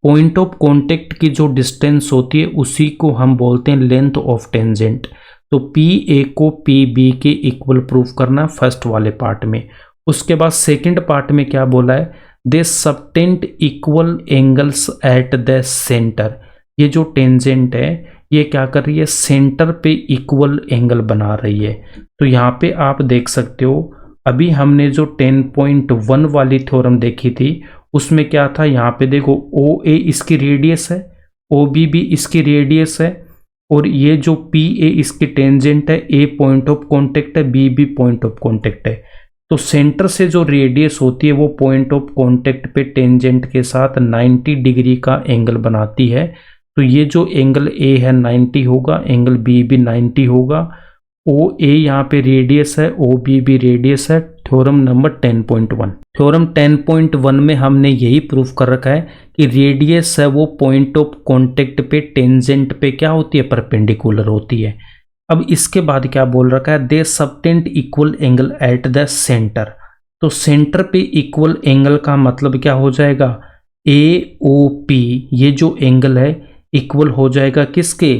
पॉइंट ऑफ कॉन्टेक्ट की जो डिस्टेंस होती है उसी को हम बोलते हैं लेंथ ऑफ टेंजेंट। तो PA को PB के इक्वल प्रूफ करना फर्स्ट वाले पार्ट में। उसके बाद सेकंड पार्ट में क्या बोला है, they subtend equal angles at the centre. ये जो टेंजेंट है ये क्या कर रही है, सेंटर पे इक्वल एंगल बना रही है। तो यहाँ पे आप देख सकते हो अभी हमने जो 10.1 वाली थ्योरम देखी थी उसमें क्या था, यहाँ पे देखो OA इसकी रेडियस है, OB भी इसकी रेडियस है और ये जो PA इसकी टेंजेंट है, A पॉइंट ऑफ कॉन्टेक्ट है, B भी पॉइंट ऑफ कॉन्टेक्ट है। तो सेंटर से जो रेडियस होती है वो पॉइंट ऑफ कॉन्टेक्ट पे टेंजेंट के साथ 90 डिग्री का एंगल बनाती है। तो ये जो एंगल A है 90 होगा, एंगल B भी 90 होगा, OA यहाँ पे रेडियस है, OB भी रेडियस है। Theorem number 10.1। थ्योरम 10.1 में हमने यही प्रूफ कर रखा है कि रेडियस है वो पॉइंट ऑफ कॉन्टेक्ट पे टेंजेंट पे क्या होती है, परपेंडिकुलर होती है। अब इसके बाद क्या बोल रखा है, they subtend equal angle at the centre. तो सेंटर पे इक्वल एंगल का मतलब क्या हो जाएगा, AOP ये जो एंगल है इक्वल हो जाएगा किसके,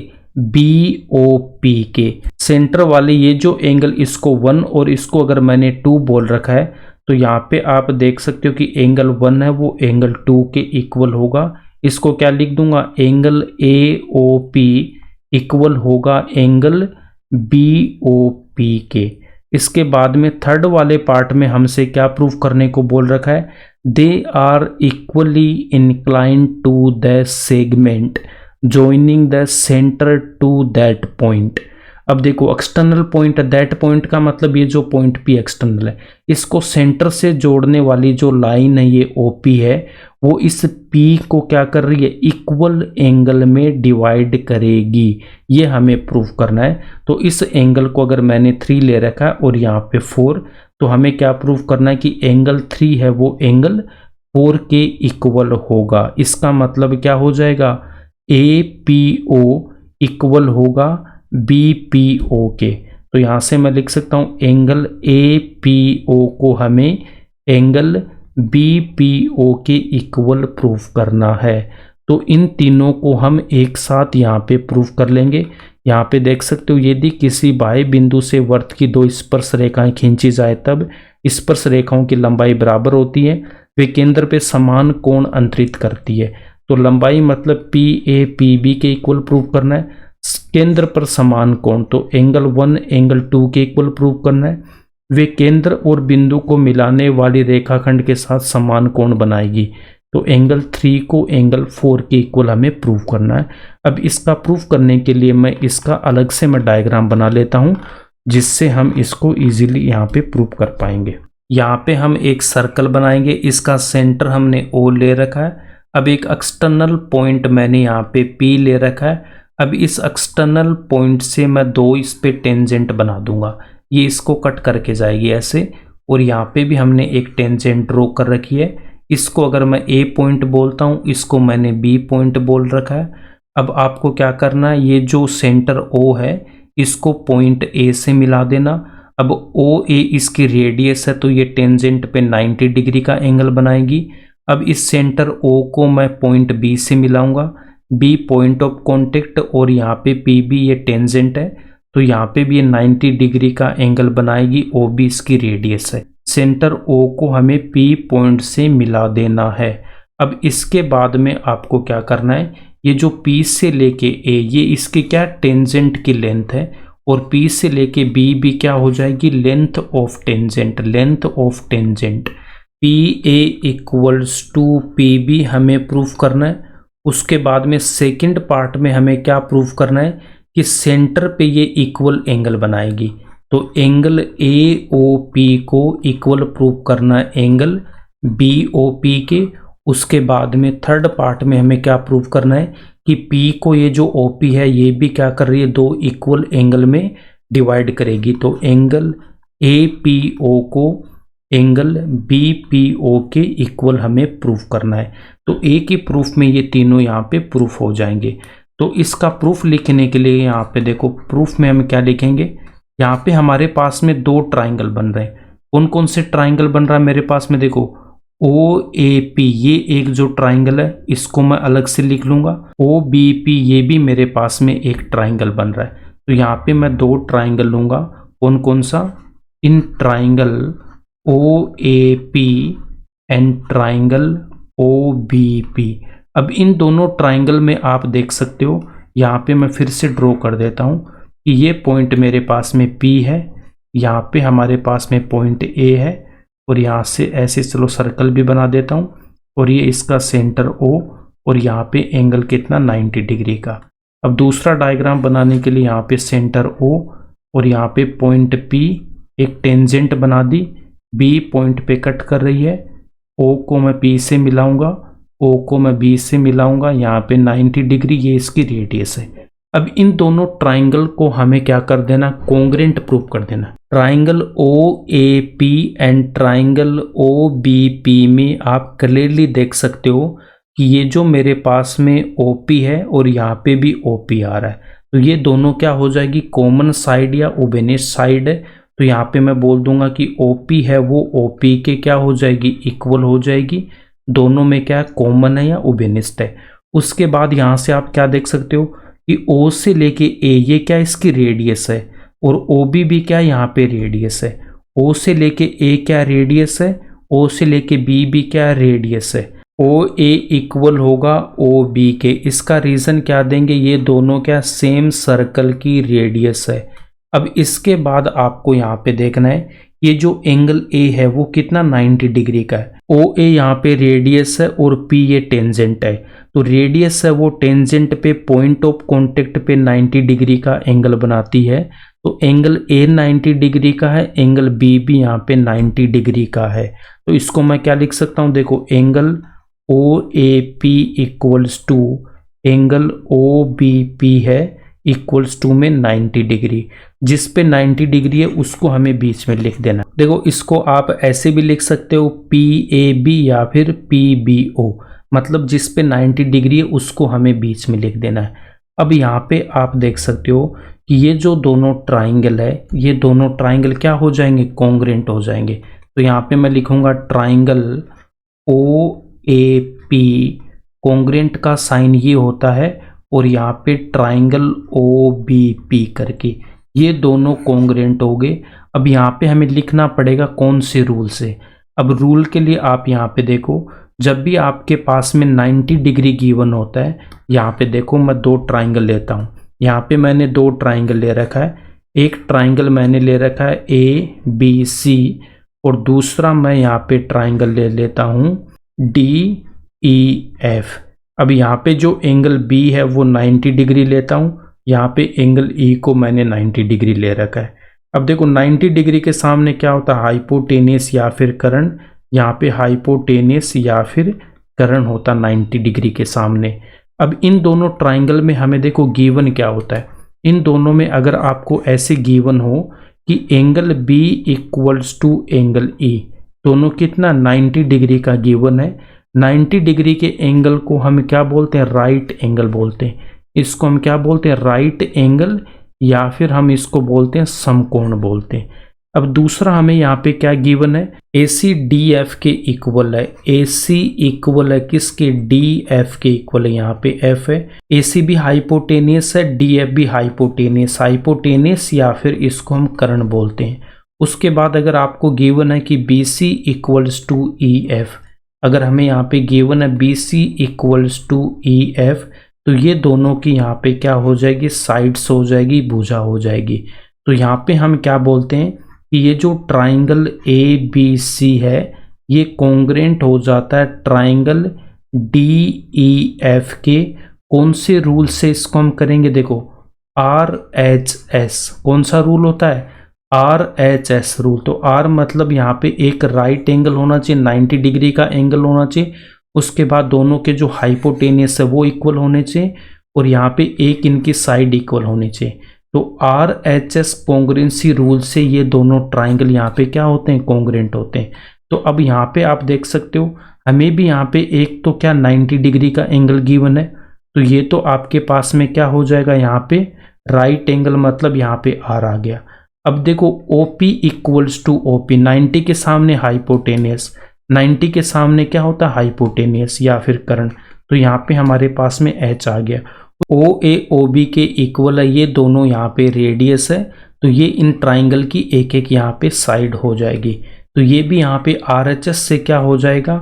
BOP के। सेंटर वाले ये जो एंगल इसको 1 और इसको अगर मैंने 2 बोल रखा है तो यहाँ पे आप देख सकते हो कि एंगल 1 है वो एंगल 2 के इक्वल होगा। इसको क्या लिख दूंगा, एंगल AOP इक्वल होगा एंगल BOP के। इसके बाद में थर्ड वाले पार्ट में हमसे क्या प्रूफ करने को बोल रखा है, they are equally inclined to the segment joining the center to that point। अब देखो एक्सटर्नल पॉइंट, दैट पॉइंट का मतलब ये जो पॉइंट P एक्सटर्नल है, इसको सेंटर से जोड़ने वाली जो लाइन है ये OP है, वो इस P को क्या कर रही है, इक्वल एंगल में डिवाइड करेगी। ये हमें प्रूफ करना है। तो इस एंगल को अगर मैंने 3 ले रखा है और यहाँ पे 4, तो हमें क्या प्रूफ करना है कि एंगल 3 है वो एंगल 4 के इक्वल होगा। इसका मतलब क्या हो जाएगा, APO इक्वल होगा BPO के। तो यहाँ से मैं लिख सकता हूँ एंगल APO को हमें एंगल BPO के इक्वल प्रूफ करना है। तो इन तीनों को हम एक साथ यहाँ पे प्रूफ कर लेंगे। यहाँ पे देख सकते हो यदि किसी बाह्य बिंदु से वृत्त की 2 स्पर्श रेखाएं खींची जाए तब स्पर्श रेखाओं की लंबाई बराबर होती है, वे केंद्र पे समान कोण अंतरित करती है। तो लंबाई मतलब PAPB के इक्वल प्रूफ करना है, केंद्र पर समान कोण तो एंगल 1 एंगल 2 के इक्वल प्रूफ करना है। वे केंद्र और बिंदु को मिलाने वाली रेखाखंड के साथ समान कोण बनाएगी। तो एंगल 3 को एंगल 4 के इक्वल हमें प्रूव करना है। अब इसका प्रूव करने के लिए मैं इसका अलग से मैं डायग्राम बना लेता हूँ, जिससे हम इसको इजीली यहाँ पे प्रूव कर पाएंगे। यहाँ पे हम एक सर्कल बनाएंगे, इसका सेंटर हमने O ले रखा है। अब एक एक्सटर्नल पॉइंट मैंने यहाँ पे P ले रखा है। अब इस एक्सटर्नल पॉइंट से मैं दो इस पे टेंजेंट बना दूंगा, ये इसको कट करके जाएगी ऐसे, और यहाँ पे भी हमने एक टेंजेंट ड्रॉ कर रखी है। इसको अगर मैं A पॉइंट बोलता हूँ, इसको मैंने B पॉइंट बोल रखा है। अब आपको क्या करना है, ये जो सेंटर O है इसको पॉइंट A से मिला देना। अब OA इसकी रेडियस है, तो ये टेंजेंट पे 90 डिग्री का एंगल बनाएगी। अब इस सेंटर O को मैं पॉइंट B से मिलाऊंगा, B पॉइंट ऑफ कॉन्टेक्ट, और यहाँ पे PB ये टेंजेंट है, तो यहाँ पे भी ये 90 डिग्री का एंगल बनाएगी। OB इसकी रेडियस है। सेंटर O को हमें P पॉइंट से मिला देना है। अब इसके बाद में आपको क्या करना है, ये जो P से लेके A, ये इसकी क्या टेंजेंट की लेंथ है, और P से लेके B भी क्या हो जाएगी, length of tangent, length of tangent. PA equals to PB हमें प्रूफ करना है। उसके बाद में सेकंड पार्ट में हमें क्या प्रूफ करना है कि सेंटर पे ये इक्वल एंगल बनाएगी, तो एंगल AOP को इक्वल प्रूफ करना है एंगल BOP के। उसके बाद में थर्ड पार्ट में हमें क्या प्रूफ करना है कि P को ये जो OP है ये भी क्या कर रही है, दो इक्वल एंगल में डिवाइड करेगी, तो एंगल APO को एंगल BPO के इक्वल हमें प्रूफ करना है। तो एक ही प्रूफ में ये तीनों यहाँ पे प्रूफ हो जाएंगे। तो इसका प्रूफ लिखने के लिए यहाँ पे देखो, प्रूफ में हम क्या लिखेंगे, यहाँ पे हमारे पास में दो ट्राइंगल बन रहे हैं। कौन कौन से ट्राइंगल बन रहा है मेरे पास में, देखो OAP ये एक जो ट्राइंगल है इसको मैं अलग से लिख लूंगा, OBP ये भी मेरे पास में एक ट्राइंगल बन रहा है। तो यहाँ पे मैं दो ट्राइंगल लूंगा, कौन कौन सा, in triangle OAP and triangle OBP। अब इन दोनों ट्राइंगल में आप देख सकते हो, यहाँ पे मैं फिर से ड्रॉ कर देता हूँ कि ये पॉइंट मेरे पास में P है, यहाँ पे हमारे पास में पॉइंट A है, और यहाँ से ऐसे चलो सर्कल भी बना देता हूँ, और ये इसका सेंटर O, और यहाँ पे एंगल कितना 90 डिग्री का। अब दूसरा डायग्राम बनाने के लिए यहाँ पे सेंटर O और यहाँ पे पॉइंट P, एक टेंजेंट बना दी, B पॉइंट पे कट कर रही है, O को मैं P से मिलाऊंगा, O को मैं B से मिलाऊंगा, यहाँ पे 90 डिग्री ये इसकी रेडियस है। अब इन दोनों ट्राइंगल को हमें क्या कर देना, कोंग्रेंट प्रूफ कर देना। Triangle OAP and triangle OBP में आप क्लियरली देख सकते हो कि ये जो मेरे पास में OP है और यहाँ पे भी OP आ रहा है, तो ये दोनों क्या हो जाएगी, कॉमन साइड या ओबेनिस्ट साइड है। तो यहाँ पे मैं बोल दूंगा कि OP है वो OP के क्या हो जाएगी, इक्वल हो जाएगी, दोनों में क्या कॉमन है या ओबेनिस्ट है। उसके बाद यहाँ से आप क्या देख सकते हो कि O से लेके A ये क्या इसकी रेडियस है, और OB भी क्या यहाँ पे रेडियस है। O से लेके A क्या रेडियस है, O से लेके B भी क्या रेडियस है। OA इक्वल होगा OB के। इसका रीज़न क्या देंगे, ये दोनों क्या सेम सर्कल की रेडियस है। अब इसके बाद आपको यहाँ पे देखना है ये जो एंगल A है वो कितना 90 डिग्री का है। OA यहाँ पे रेडियस है और P ये टेंजेंट है, तो रेडियस है वो टेंजेंट पे पॉइंट ऑफ कांटेक्ट पे 90 डिग्री का एंगल बनाती है। तो एंगल A 90 डिग्री का है, एंगल B भी यहाँ पे 90 डिग्री का है। तो इसको मैं क्या लिख सकता हूँ, देखो angle OAP equals to angle OBP है इक्वल्स टू में 90 डिग्री, जिस पे 90 डिग्री है उसको हमें बीच में लिख देना। देखो इसको आप ऐसे भी लिख सकते हो PAB या फिर PBO, मतलब जिस पे 90 डिग्री है उसको हमें बीच में लिख देना है। अब यहाँ पे आप देख सकते हो कि ये जो दोनों ट्राइंगल है, ये दोनों ट्राइंगल क्या हो जाएंगे, कॉन्ग्रेंट हो जाएंगे। तो यहाँ पे मैं लिखूंगा ट्राइंगल OAP, कॉन्ग्रेंट का साइन ये होता है, और यहाँ पे ट्राइंगल OBP करके ये दोनों कॉन्ग्रेंट हो गए। अब यहाँ पे हमें लिखना पड़ेगा कौन से रूल से। अब रूल के लिए आप यहाँ पे देखो, जब भी आपके पास में 90 डिग्री गिवन होता है, यहाँ पे देखो मैं दो ट्राइंगल लेता हूँ। यहाँ पे मैंने दो ट्राइंगल ले रखा है, एक ट्राइंगल मैंने ले रखा है ABC, और दूसरा मैं यहाँ पे ट्राइंगल ले लेता हूँ ई एफ। अब यहाँ पे जो एंगल बी है वो 90 डिग्री लेता हूँ, यहाँ पे एंगल ई को मैंने 90 डिग्री ले रखा है। अब देखो 90 डिग्री के सामने क्या होता है, हाइपोटेनियस या फिर करंट। यहाँ पे हाइपोटेनियस या फिर करंट होता 90 डिग्री के सामने। अब इन दोनों ट्राइंगल में हमें देखो गिवन क्या होता है, इन दोनों में अगर आपको ऐसे गिवन हो कि angle B equals to angle E, दोनों कितना 90 डिग्री का गिवन है। 90 डिग्री के एंगल को हम क्या बोलते हैं, राइट एंगल बोलते हैं। इसको हम क्या बोलते हैं, राइट एंगल, या फिर हम इसको बोलते हैं समकोण बोलते हैं। अब दूसरा हमें यहाँ पे क्या गिवन है, AC DF के इक्वल है। AC इक्वल है किसके, DF के इक्वल है। यहाँ पे F है, AC भी हाइपोटेनियस है, DF भी हाइपोटेनियस या फिर इसको हम करंट बोलते हैं। उसके बाद अगर आपको गिवन है कि BC इक्वल्स टू EF, अगर हमें यहाँ पे गिवन है BC इक्वल्स टू EF, तो ये दोनों की यहाँ पे क्या हो जाएगी, साइड्स हो जाएगी, भुजा हो जाएगी। तो यहाँ पे हम क्या बोलते हैं कि ये जो ट्राइंगल ABC है ये कॉन्ग्रेंट हो जाता है ट्राइंगल DEF के। कौन से रूल से इसको हम करेंगे, देखो RHS, कौन सा रूल होता है, RHS रूल। तो R मतलब यहाँ पे एक राइट एंगल होना चाहिए, 90 डिग्री का एंगल होना चाहिए। उसके बाद दोनों के जो हाइपोटेनियस है वो इक्वल होने चाहिए, और यहाँ पे एक इनकी साइड इक्वल होनी चाहिए। तो RHS कॉन्ग्रेंसी रूल से ये दोनों ट्राइंगल यहाँ पे क्या होते हैं, कॉन्ग्रेंट होते हैं। तो अब यहाँ पे आप देख सकते हो हमें भी यहाँ पे एक तो क्या 90 डिग्री का एंगल गिवन है, तो ये तो आपके पास में क्या हो जाएगा, यहाँ पे राइट एंगल, मतलब यहाँ पे R आ गया। अब देखो OP इक्वल्स टू OP, 90 के सामने हाइपोटेनियस, 90 के सामने क्या होता है, हाइपोटेनियस या फिर करंट। तो यहाँ पे हमारे पास में H आ गया। OA OB के इक्वल है, ये दोनों यहाँ पे रेडियस है, तो ये इन ट्राइंगल की एक एक यहाँ पे साइड हो जाएगी। तो ये भी यहाँ पे RHS से क्या हो जाएगा,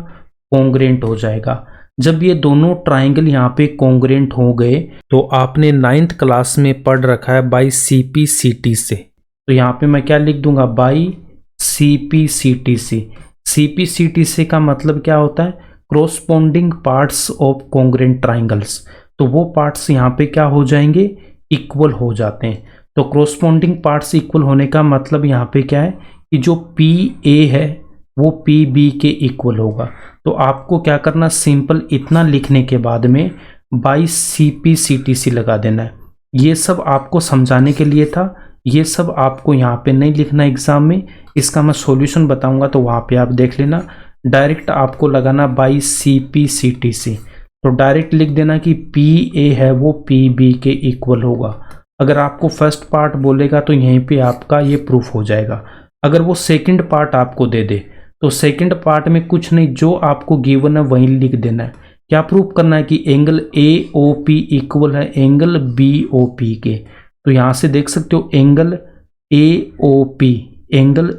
कॉन्ग्रेंट हो जाएगा। जब ये दोनों ट्राइंगल यहाँ पे कॉन्ग्रेंट हो गए तो आपने 9th क्लास में पढ़ रखा है बाई CP/CT से। तो यहाँ पे मैं क्या लिख दूंगा, बाई CP/CT से। CP/CT से का मतलब क्या होता है, क्रोस्पोंडिंग पार्ट्स ऑफ कॉन्ग्रेंट ट्राइंगल्स। तो वो पार्ट्स यहाँ पे क्या हो जाएंगे, इक्वल हो जाते हैं। तो क्रोस्पोंडिंग पार्ट्स इक्वल होने का मतलब यहाँ पे क्या है कि जो PA है वो PB के इक्वल होगा। तो आपको क्या करना, सिंपल इतना लिखने के बाद में बाई CP/CT लगा देना है। ये सब आपको समझाने के लिए था, ये सब आपको यहाँ पे नहीं लिखना एग्जाम में। इसका मैं सॉल्यूशन बताऊंगा तो वहाँ पे आप देख लेना। डायरेक्ट आपको लगाना बाई CP/CT। तो डायरेक्ट लिख देना कि PA है वो PB के इक्वल होगा। अगर आपको फर्स्ट पार्ट बोलेगा तो यहीं पे आपका ये प्रूफ हो जाएगा। अगर वो सेकंड पार्ट आपको दे दे तो सेकंड पार्ट में कुछ नहीं, जो आपको गिवन है वहीं लिख देना है। क्या प्रूफ करना है कि एंगल AOP इक्वल है एंगल BOP के। तो यहाँ से देख सकते हो एंगल AOP एंगल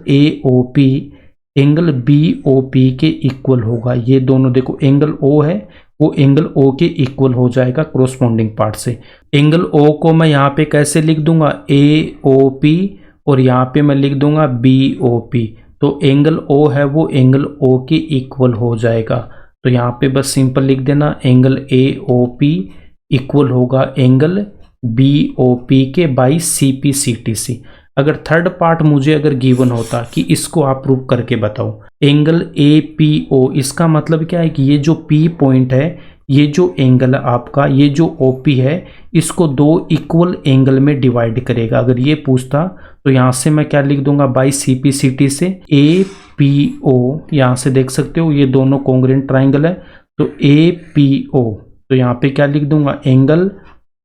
BOP के इक्वल होगा। ये दोनों देखो एंगल O है वो एंगल O के इक्वल हो जाएगा क्रोस्पोंडिंग पार्ट से। एंगल O को मैं यहाँ पे कैसे लिख दूंगा, AOP, और यहाँ पे मैं लिख दूंगा BOP। तो एंगल O है वो एंगल O के इक्वल हो जाएगा। तो यहाँ पे बस सिंपल लिख देना एंगल AOP इक्वल होगा एंगल BOP के बाई CP/CT। अगर थर्ड पार्ट मुझे अगर गिवन होता कि इसको आप प्रूव करके बताओ, एंगल APO, इसका मतलब क्या है कि ये जो P पॉइंट है, ये जो एंगल है आपका, ये जो OP है, इसको दो इक्वल एंगल में डिवाइड करेगा। अगर ये पूछता तो यहाँ से मैं क्या लिख दूंगा, बाई CP/CT से APO। यहाँ से देख सकते हो ये दोनों कॉन्ग्रेंट ट्राइंगल है, तो APO, तो यहाँ पे क्या लिख दूंगा, एंगल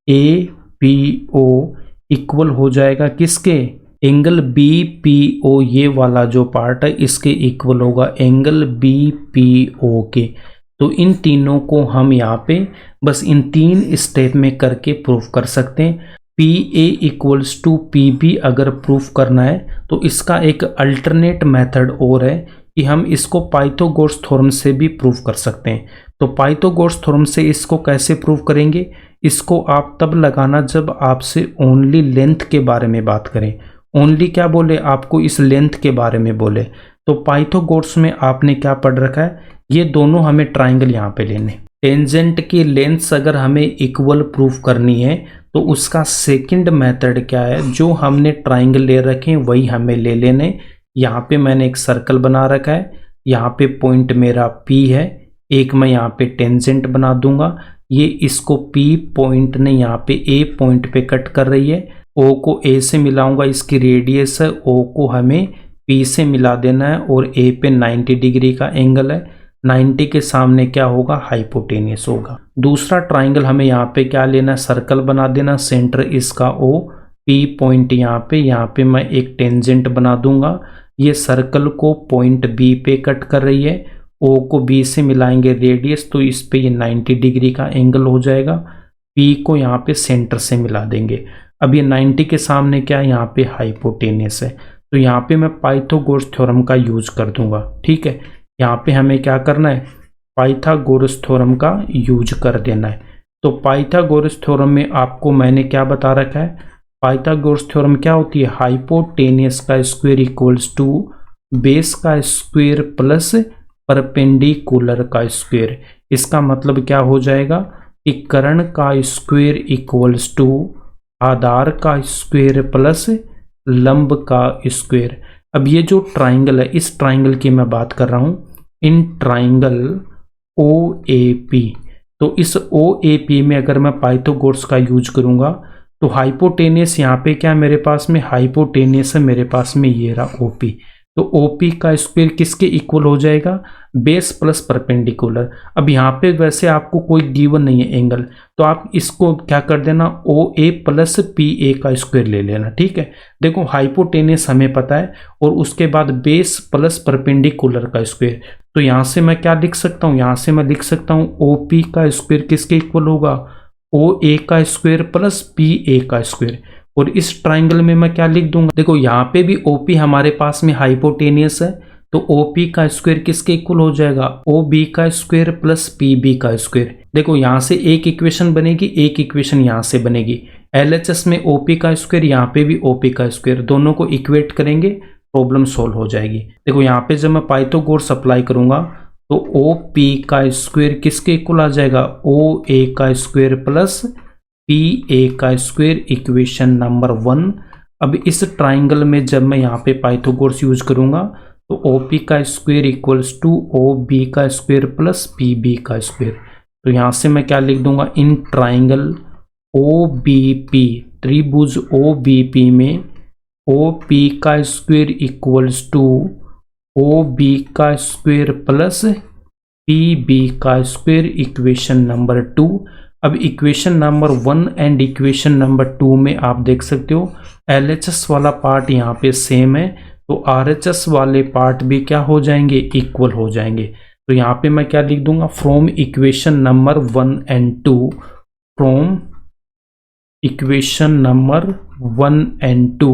APO इक्वल हो जाएगा किसके, एंगल BPO, ये वाला जो पार्ट है इसके इक्वल होगा एंगल BPO के। तो इन तीनों को हम यहाँ पे बस इन 3 स्टेप में करके प्रूफ कर सकते हैं। PA इक्वल्स टू PB अगर प्रूफ करना है तो इसका एक अल्टरनेट मेथड और है कि हम इसको पाइथागोरस थ्योरम से भी प्रूफ कर सकते हैं। तो पाइथागोरस थ्योरम से इसको कैसे प्रूफ करेंगे, इसको आप तब लगाना जब आपसे ओनली लेंथ के बारे में बात करें। ओनली क्या बोले, आपको इस लेंथ के बारे में बोले। तो पाइथागोरस में आपने क्या पढ़ रखा है, ये दोनों हमें ट्राइंगल यहाँ पे लेने, टेंजेंट की लेंथ्स अगर हमें इक्वल प्रूफ करनी है तो उसका सेकंड मेथड क्या है, जो हमने ट्राइंगल ले रखे हैं वही हमें ले लेने। यहाँ पे मैंने एक सर्कल बना रखा है, यहाँ पे पॉइंट मेरा P है, एक मैं यहाँ पे टेंजेंट बना दूंगा, ये इसको P पॉइंट ने यहाँ पे A पॉइंट पे कट कर रही है, O को A से मिलाऊंगा, इसकी रेडियस है, O को हमें P से मिला देना है और A पे 90 डिग्री का एंगल है, 90 के सामने क्या होगा, हाइपोटेनियस होगा। दूसरा ट्राइंगल हमें यहाँ पे क्या लेना है, सर्कल बना देना, सेंटर इसका O, P पॉइंट यहाँ पे मैं एक टेंजेंट बना दूंगा, ये सर्कल को पॉइंट B पे कट कर रही है, O को B से मिलाएंगे रेडियस, तो इस पे ये 90 डिग्री का एंगल हो जाएगा, P को यहाँ पे सेंटर से मिला देंगे। अब ये 90 के सामने क्या है, यहाँ पे हाइपोटेनियस है, तो यहाँ पे मैं पाइथागोरस थ्योरम का यूज कर दूंगा। ठीक है, यहाँ पे हमें क्या करना है, पाइथागोरस थ्योरम का यूज कर देना है। तो पाइथागोरस थ्योरम में आपको मैंने क्या बता रखा है, पाइथागोरस थ्योरम क्या होती है, हाइपोटेनियस का स्क्वायर इक्वल्स टू बेस का स्क्वायर प्लस परपेंडिकुलर का स्क्वायर। इसका मतलब क्या हो जाएगा कि कर्ण का स्क्वायर इक्वल्स टू आधार का स्क्वायर प्लस लंब का स्क्वायर। अब ये जो ट्राइंगल है, इस ट्राइंगल की मैं बात कर रहा हूं, इन ट्राइंगल OAP, तो इस OAP में अगर मैं पाइथागोरस का यूज करूंगा तो हाइपोटेनियस यहाँ पे क्या मेरे पास में, हाइपोटेनियस है मेरे पास में, ये रहा OP, तो OP का स्क्वायर किसके इक्वल हो जाएगा, बेस प्लस परपेंडिकुलर। अब यहाँ पे वैसे आपको कोई गिवन नहीं है एंगल, तो आप इसको क्या कर देना, OA प्लस PA का स्क्वायर ले लेना। ठीक है, देखो हाइपोटेनियस हमें पता है और उसके बाद बेस प्लस परपेंडिकुलर का स्क्वायर, तो यहाँ से मैं क्या लिख सकता हूँ, यहाँ से मैं लिख सकता हूँ OP का स्क्वायर किसके इक्वल होगा, OA का स्क्वायर प्लस PA का स्क्वायर। और इस ट्राइंगल में मैं क्या लिख दूंगा, देखो यहाँ पे भी OP हमारे पास में हाइपोटेनियस है, तो OP का स्क्वायर किसके इक्वल हो जाएगा, OB का स्क्वायर प्लस PB का स्क्वायर। देखो यहाँ से एक इक्वेशन बनेगी, एक इक्वेशन यहाँ से बनेगी, LHS में OP का स्क्वायर, यहाँ पे भी OP का स्क्वायर, दोनों को इक्वेट करेंगे, प्रॉब्लम सॉल्व हो जाएगी। देखो यहाँ पे जब मैं पाइथागोरस अप्लाई करूंगा तो OP का स्क्वायर किसके इक्वल आ जाएगा, OA का स्क्वायर प्लस PA का स्क्वायर, इक्वेशन नंबर 1। अब इस ट्राइंगल में जब मैं यहाँ पे पाइथागोरस यूज करूंगा तो OP का स्क्वायर इक्वल्स टू OB का स्क्वायर प्लस PB का स्क्वायर। तो यहाँ से मैं क्या लिख दूंगा, इन ट्राइंगल OBP, त्रिभुज OBP में OP का स्क्वायर इक्वल्स टू OB का स्क्वायर प्लस PB का स्क्वायर, इक्वेशन नंबर 2। अब equation number 1 and equation number 2 में आप देख सकते हो LHS वाला पार्ट यहाँ पे सेम है, तो RHS वाले पार्ट भी क्या हो जाएंगे, इक्वल हो जाएंगे। तो यहाँ पे मैं क्या लिख दूंगा, from equation number 1 and 2, from equation number 1 and 2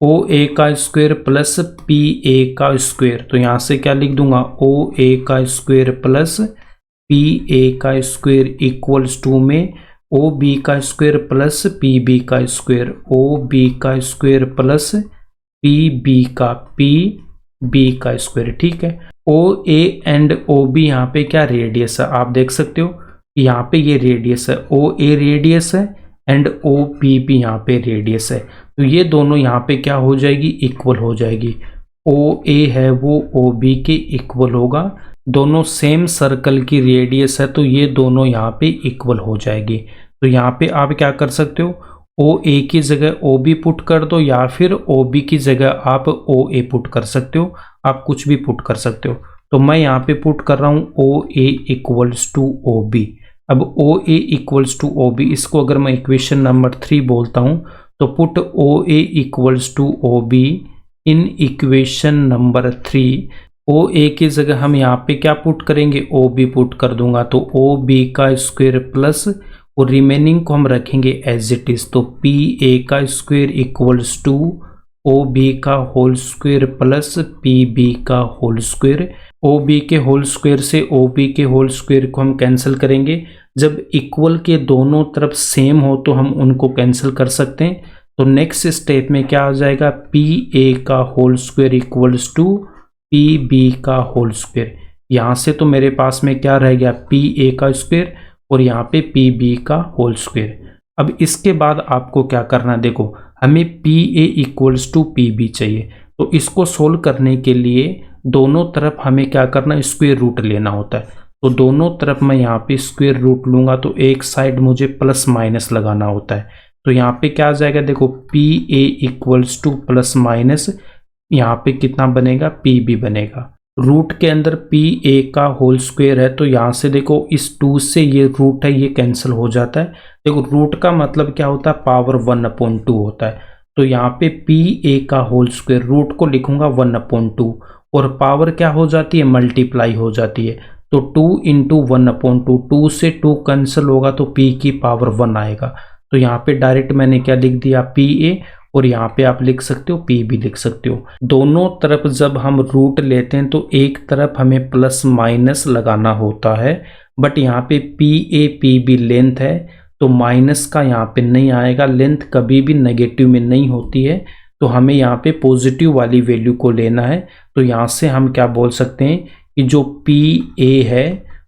OA का स्क्वायर प्लस PA का स्क्वायर। तो यहाँ से क्या लिख दूंगा, OA का स्क्वायर प्लस PA का स्क्वायर इक्वल्स टू में OB का स्क्वायर प्लस PB का स्क्वायर, OB का स्क्वायर प्लस PB का स्क्वायर। ठीक है, OA एंड OB यहाँ पे क्या रेडियस है, आप देख सकते हो यहाँ पे ये रेडियस है, OA रेडियस है एंड OB भी यहाँ पे रेडियस है, तो ये दोनों यहाँ पे क्या हो जाएगी, इक्वल हो जाएगी। OA है वो OB के इक्वल होगा, दोनों सेम सर्कल की रेडियस है, तो ये दोनों यहाँ पे इक्वल हो जाएगी। तो यहाँ पे आप क्या कर सकते हो, OA की जगह OB पुट कर दो या फिर OB की जगह आप OA पुट कर सकते हो, आप कुछ भी पुट कर सकते हो। तो मैं यहाँ पे पुट कर रहा हूँ OA इक्वल्स टू OB। अब OA इक्वल्स टू OB, इसको अगर मैं इक्वेशन नंबर 3 बोलता हूँ तो put OA equals to OB in equation number 3। OA की जगह हम यहाँ पे क्या पुट करेंगे, OB पुट कर दूंगा, तो OB का स्क्वायर प्लस और रिमेनिंग को हम रखेंगे एज इट इज, तो PA का स्क्वायर इक्वल्स टू OB का होल स्क्वायर प्लस PB का होल स्क्वायर। OB के होल स्क्वायर से OB के होल स्क्वायर को हम कैंसिल करेंगे, जब इक्वल के दोनों तरफ सेम हो तो हम उनको कैंसिल कर सकते हैं। तो नेक्स्ट स्टेप में क्या आ जाएगा, PA का whole square equals to P B का होल स्क्वायर। यहाँ से तो मेरे पास में क्या रह गया, पी ए का स्क्वायर और यहाँ पे पी बी का होल स्क्वायर। अब इसके बाद आपको क्या करना है, देखो हमें P A equals to P B चाहिए, तो इसको सोल्व करने के लिए दोनों तरफ हमें क्या करना है, स्क्वायर रूट लेना होता है। तो दोनों तरफ मैं यहाँ पे स्क्वायर रूट लूंगा, तो एक साइड मुझे प्लस माइनस लगाना होता है। तो यहाँ पे क्या आ जाएगा, देखो P A equals two plus minus, यहाँ पे कितना बनेगा, पी बी बनेगा। रूट के अंदर पी ए का होल स्क्वायर है, तो यहाँ से देखो इस 2 से ये रूट है ये कैंसिल हो जाता है। देखो रूट का मतलब क्या होता है, पावर 1/2 होता है। तो यहाँ पे पी ए का होल स्क्वायर, रूट को लिखूंगा 1/2 और पावर क्या हो जाती है, मल्टीप्लाई हो जाती है। तो 2 इंटू 1/2, 2 से 2 कैंसिल होगा तो p की पावर 1 आएगा। तो यहाँ पे डायरेक्ट मैंने क्या लिख दिया, पी ए, और यहाँ पे आप लिख सकते हो पी भी लिख सकते हो। दोनों तरफ जब हम रूट लेते हैं तो एक तरफ हमें प्लस माइनस लगाना होता है, बट यहाँ पे P A P B length है तो माइनस का यहाँ पे नहीं आएगा। लेंथ कभी भी नेगेटिव में नहीं होती है, तो हमें यहाँ पे पॉजिटिव वाली वैल्यू को लेना है। तो यहाँ से हम क्या बोल सकते हैं कि जो पी ए है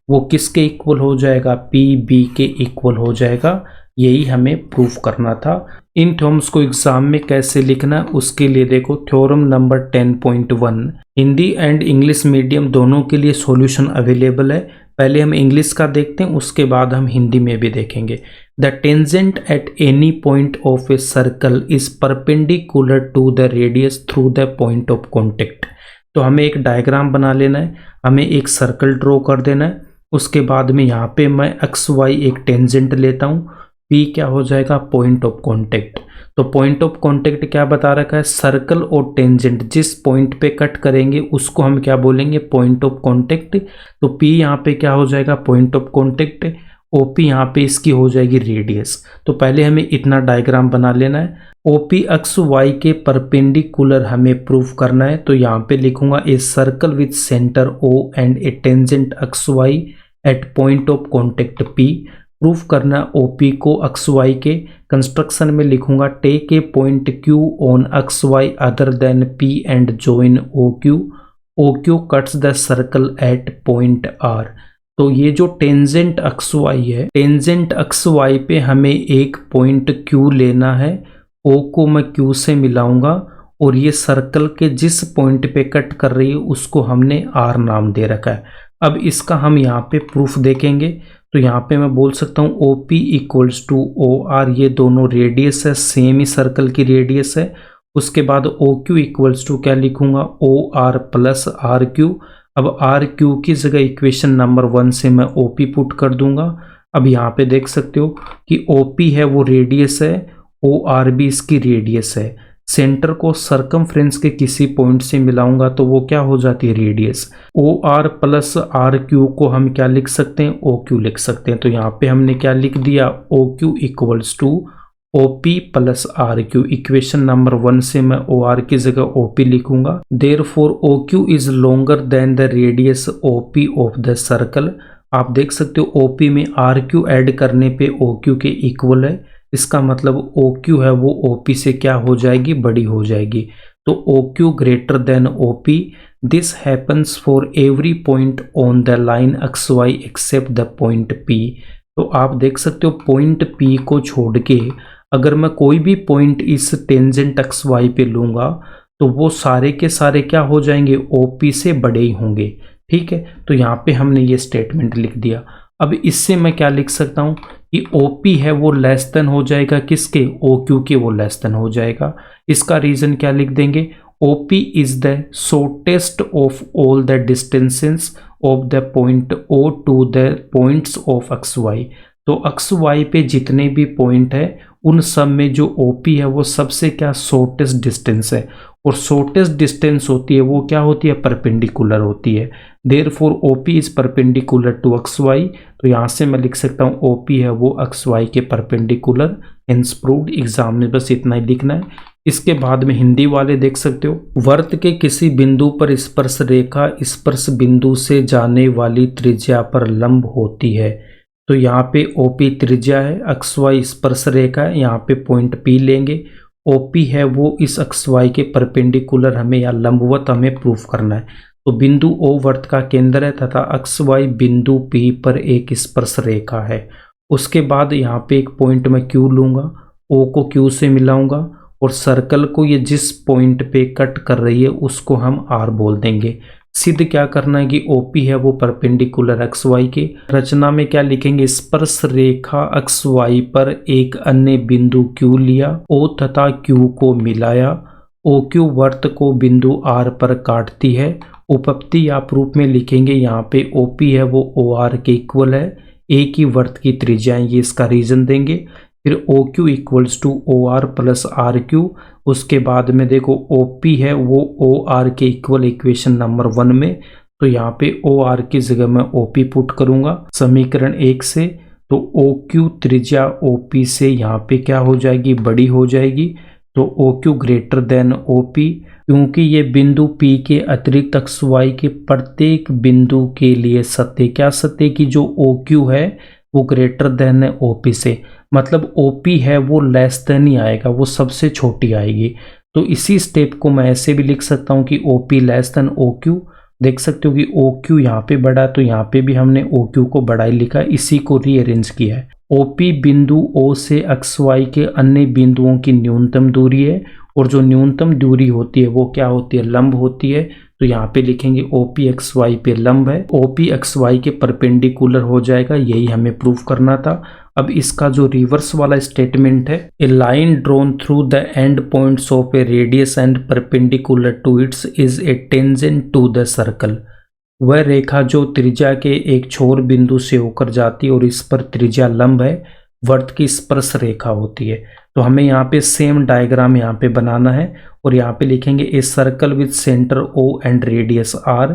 वो किसके इक्वल हो जाएगा, पी बी के इक्वल हो जाएगा। यही हमें प्रूफ करना था। इन टर्म्स को एग्जाम में कैसे लिखना, उसके लिए देखो theorem number 10.1 Hindi and English medium दोनों के लिए सॉल्यूशन अवेलेबल है। पहले हम इंग्लिश का देखते हैं, उसके बाद हम हिंदी में भी देखेंगे। The tangent at any point of a circle is perpendicular to the radius through the point of contact. तो हमें एक डायग्राम बना लेना है, हमें एक सर्कल ड्रॉ कर देना है। उसके बाद में यहाँ पे मैं एक्स वाई एक टेंजेंट लेता हूँ, P क्या हो जाएगा, पॉइंट ऑफ कॉन्टेक्ट। तो पॉइंट ऑफ कॉन्टेक्ट क्या बता रखा है, सर्कल और टेंजेंट जिस पॉइंट पे कट करेंगे उसको हम क्या बोलेंगे, पॉइंट ऑफ कॉन्टेक्ट। तो P यहाँ पे क्या हो जाएगा, पॉइंट ऑफ कॉन्टेक्ट, OP यहाँ पे इसकी हो जाएगी रेडियस। तो पहले हमें इतना डायग्राम बना लेना है। OP एक्स वाई के परपेंडिकुलर हमें प्रूफ करना है, तो यहाँ पे लिखूंगा a circle with center O and a tangent X Y at point of contact P। Proof करना OP को एक्स वाई के, कंस्ट्रक्शन में लिखूंगा take a point Q on X Y other than P and join OQ। OQ cuts the circle at point R। तो ये जो tangent X Y है, tangent X Y पे हमें एक पॉइंट Q लेना है, O को मैं Q से मिलाऊंगा और ये सर्कल के जिस पॉइंट पे कट कर रही है उसको हमने R नाम दे रखा है। अब इसका हम यहाँ पे प्रूफ देखेंगे। तो यहाँ पे मैं बोल सकता हूँ OP इक्वल्स टू OR, ये दोनों रेडियस है, सेम ही सर्कल की रेडियस है। उसके बाद OQ इक्वल्स टू क्या लिखूंगा, OR प्लस RQ। अब RQ की जगह इक्वेशन नंबर 1 से मैं OP पुट कर दूंगा। अब यहाँ पे देख सकते हो कि OP है वो रेडियस है, OR भी इसकी रेडियस है। सेंटर को सरकमफ्रेंस के किसी पॉइंट से मिलाऊंगा तो वो क्या हो जाती है, रेडियस। OR प्लस RQ को हम क्या लिख सकते हैं, OQ लिख सकते हैं। तो यहाँ पे हमने क्या लिख दिया, OQ equals to OP plus RQ। Equation number 1 से मैं OR की जगह OP लिखूंगा। Therefore OQ is longer than the radius OP of the circle. आप देख सकते हो OP में RQ ऐड करने पे OQ के इक्वल है, इसका मतलब OQ है वो OP से क्या हो जाएगी, बड़ी हो जाएगी। तो OQ greater than OP। This happens for every point on the line XY except the point P। तो आप देख सकते हो पॉइंट P को छोड़ के अगर मैं कोई भी पॉइंट इस टेंजेंट XY पे लूंगा तो वो सारे के सारे क्या हो जाएंगे, OP से बड़े ही होंगे। ठीक है, तो यहाँ पे हमने ये स्टेटमेंट लिख दिया। अब इससे मैं क्या लिख सकता हूँ कि OP है वो लेस देन हो जाएगा किसके, OQ के, वो लेस देन हो जाएगा। इसका रीजन क्या लिख देंगे, OP is the shortest of all the distances of the point O to the points of XY। तो XY पे जितने भी पॉइंट है उन सब में जो OP है वो सबसे क्या, शॉर्टेस्ट डिस्टेंस है। और शॉर्टेस्ट डिस्टेंस होती है वो क्या होती है, परपेंडिकुलर होती है। Therefore OP is perpendicular to XY। तो यहाँ से मैं लिख सकता हूँ OP है वो XY के परपेंडिकुलर। Hence proved. एग्जाम में बस इतना ही लिखना है। इसके बाद में हिंदी वाले देख सकते हो, वर्त के किसी बिंदु पर स्पर्श रेखा स्पर्श बिंदु से जाने वाली त्रिज्या पर लंब होती है। तो यहाँ पे OP त्रिज्या है, XY स्पर्श रेखा है, यहाँ पे पॉइंट P लेंगे। OP है वो इस XY के परपेंडिकुलर हमें या लंबवत हमें प्रूफ करना है। तो बिंदु O वर्त का केंद्र है तथा अक्ष Y बिंदु P पर एक स्पर्श रेखा है। उसके बाद यहाँ पे एक पॉइंट मैं Q लूँगा, O को Q से मिलाऊंगा और सर्कल को ये जिस पॉइंट पे कट कर रही है उसको हम R बोल देंगे। सिद्ध क्या करना है कि OP है वो परपेंडिकुलर अक्ष Y के। रचना में क्या लिखेंगे, स्पर्श रेखा अक्ष Y पर एक अन्य बिंदु Q लिया, O तथा Q को मिलाया, OQ वर्त को बिंदु R पर काटती है। उपपत्ति या प्रूफ में लिखेंगे यहाँ पे OP है वो OR के इक्वल है, एक ही वर्त की त्रिज्याएं, ये इसका रीजन देंगे। फिर OQ equals to OR plus RQ। उसके बाद में देखो OP है वो OR के इक्वल इक्वेशन नंबर 1 में, तो यहाँ पे OR की जगह मैं OP पुट करूंगा समीकरण 1 से। तो OQ त्रिज्या OP से यहाँ पे क्या हो जाएगी, बड़ी हो जाएगी। तो OQ ग्रेटर देन OP, क्योंकि ये बिंदु P के अतिरिक्त अक्ष Y के प्रत्येक बिंदु के लिए सत्य, क्या सत्य कि जो OQ है वो ग्रेटर देन है OP से, मतलब OP है वो लेस देन ही आएगा, वो सबसे छोटी आएगी। तो इसी स्टेप को मैं ऐसे भी लिख सकता हूँ कि OP लेस देन OQ। देख सकते हो कि OQ यहाँ पे बड़ा, तो यहाँ पे भी हमने OQ को बड़ा ही लिखा, इसी को रीअरेंज किया है। OP बिंदु O से अक्ष Y के अन्य बिंदुओं की न्यूनतम दूरी है, और जो न्यूनतम दूरी होती है वो क्या होती है, लंब होती है। तो यहाँ पे लिखेंगे OP अक्ष Y पे लंब है, OP अक्ष Y के परपेंडिकुलर हो जाएगा, यही हमें प्रूफ करना था। अब इसका जो रिवर्स वाला स्टेटमेंट है, a line drawn through the end points of a radius and perpendicular to its is a tangent to the circle. वह रेखा जो त्रिज्या के एक छोर बिंदु से होकर जाती है और इस पर त्रिज्या लंब है, वर्त की स्पर्श रेखा होती है। तो हमें यहाँ पे सेम डायग्राम यहाँ पे बनाना है और यहाँ पे लिखेंगे a circle with center O and radius R,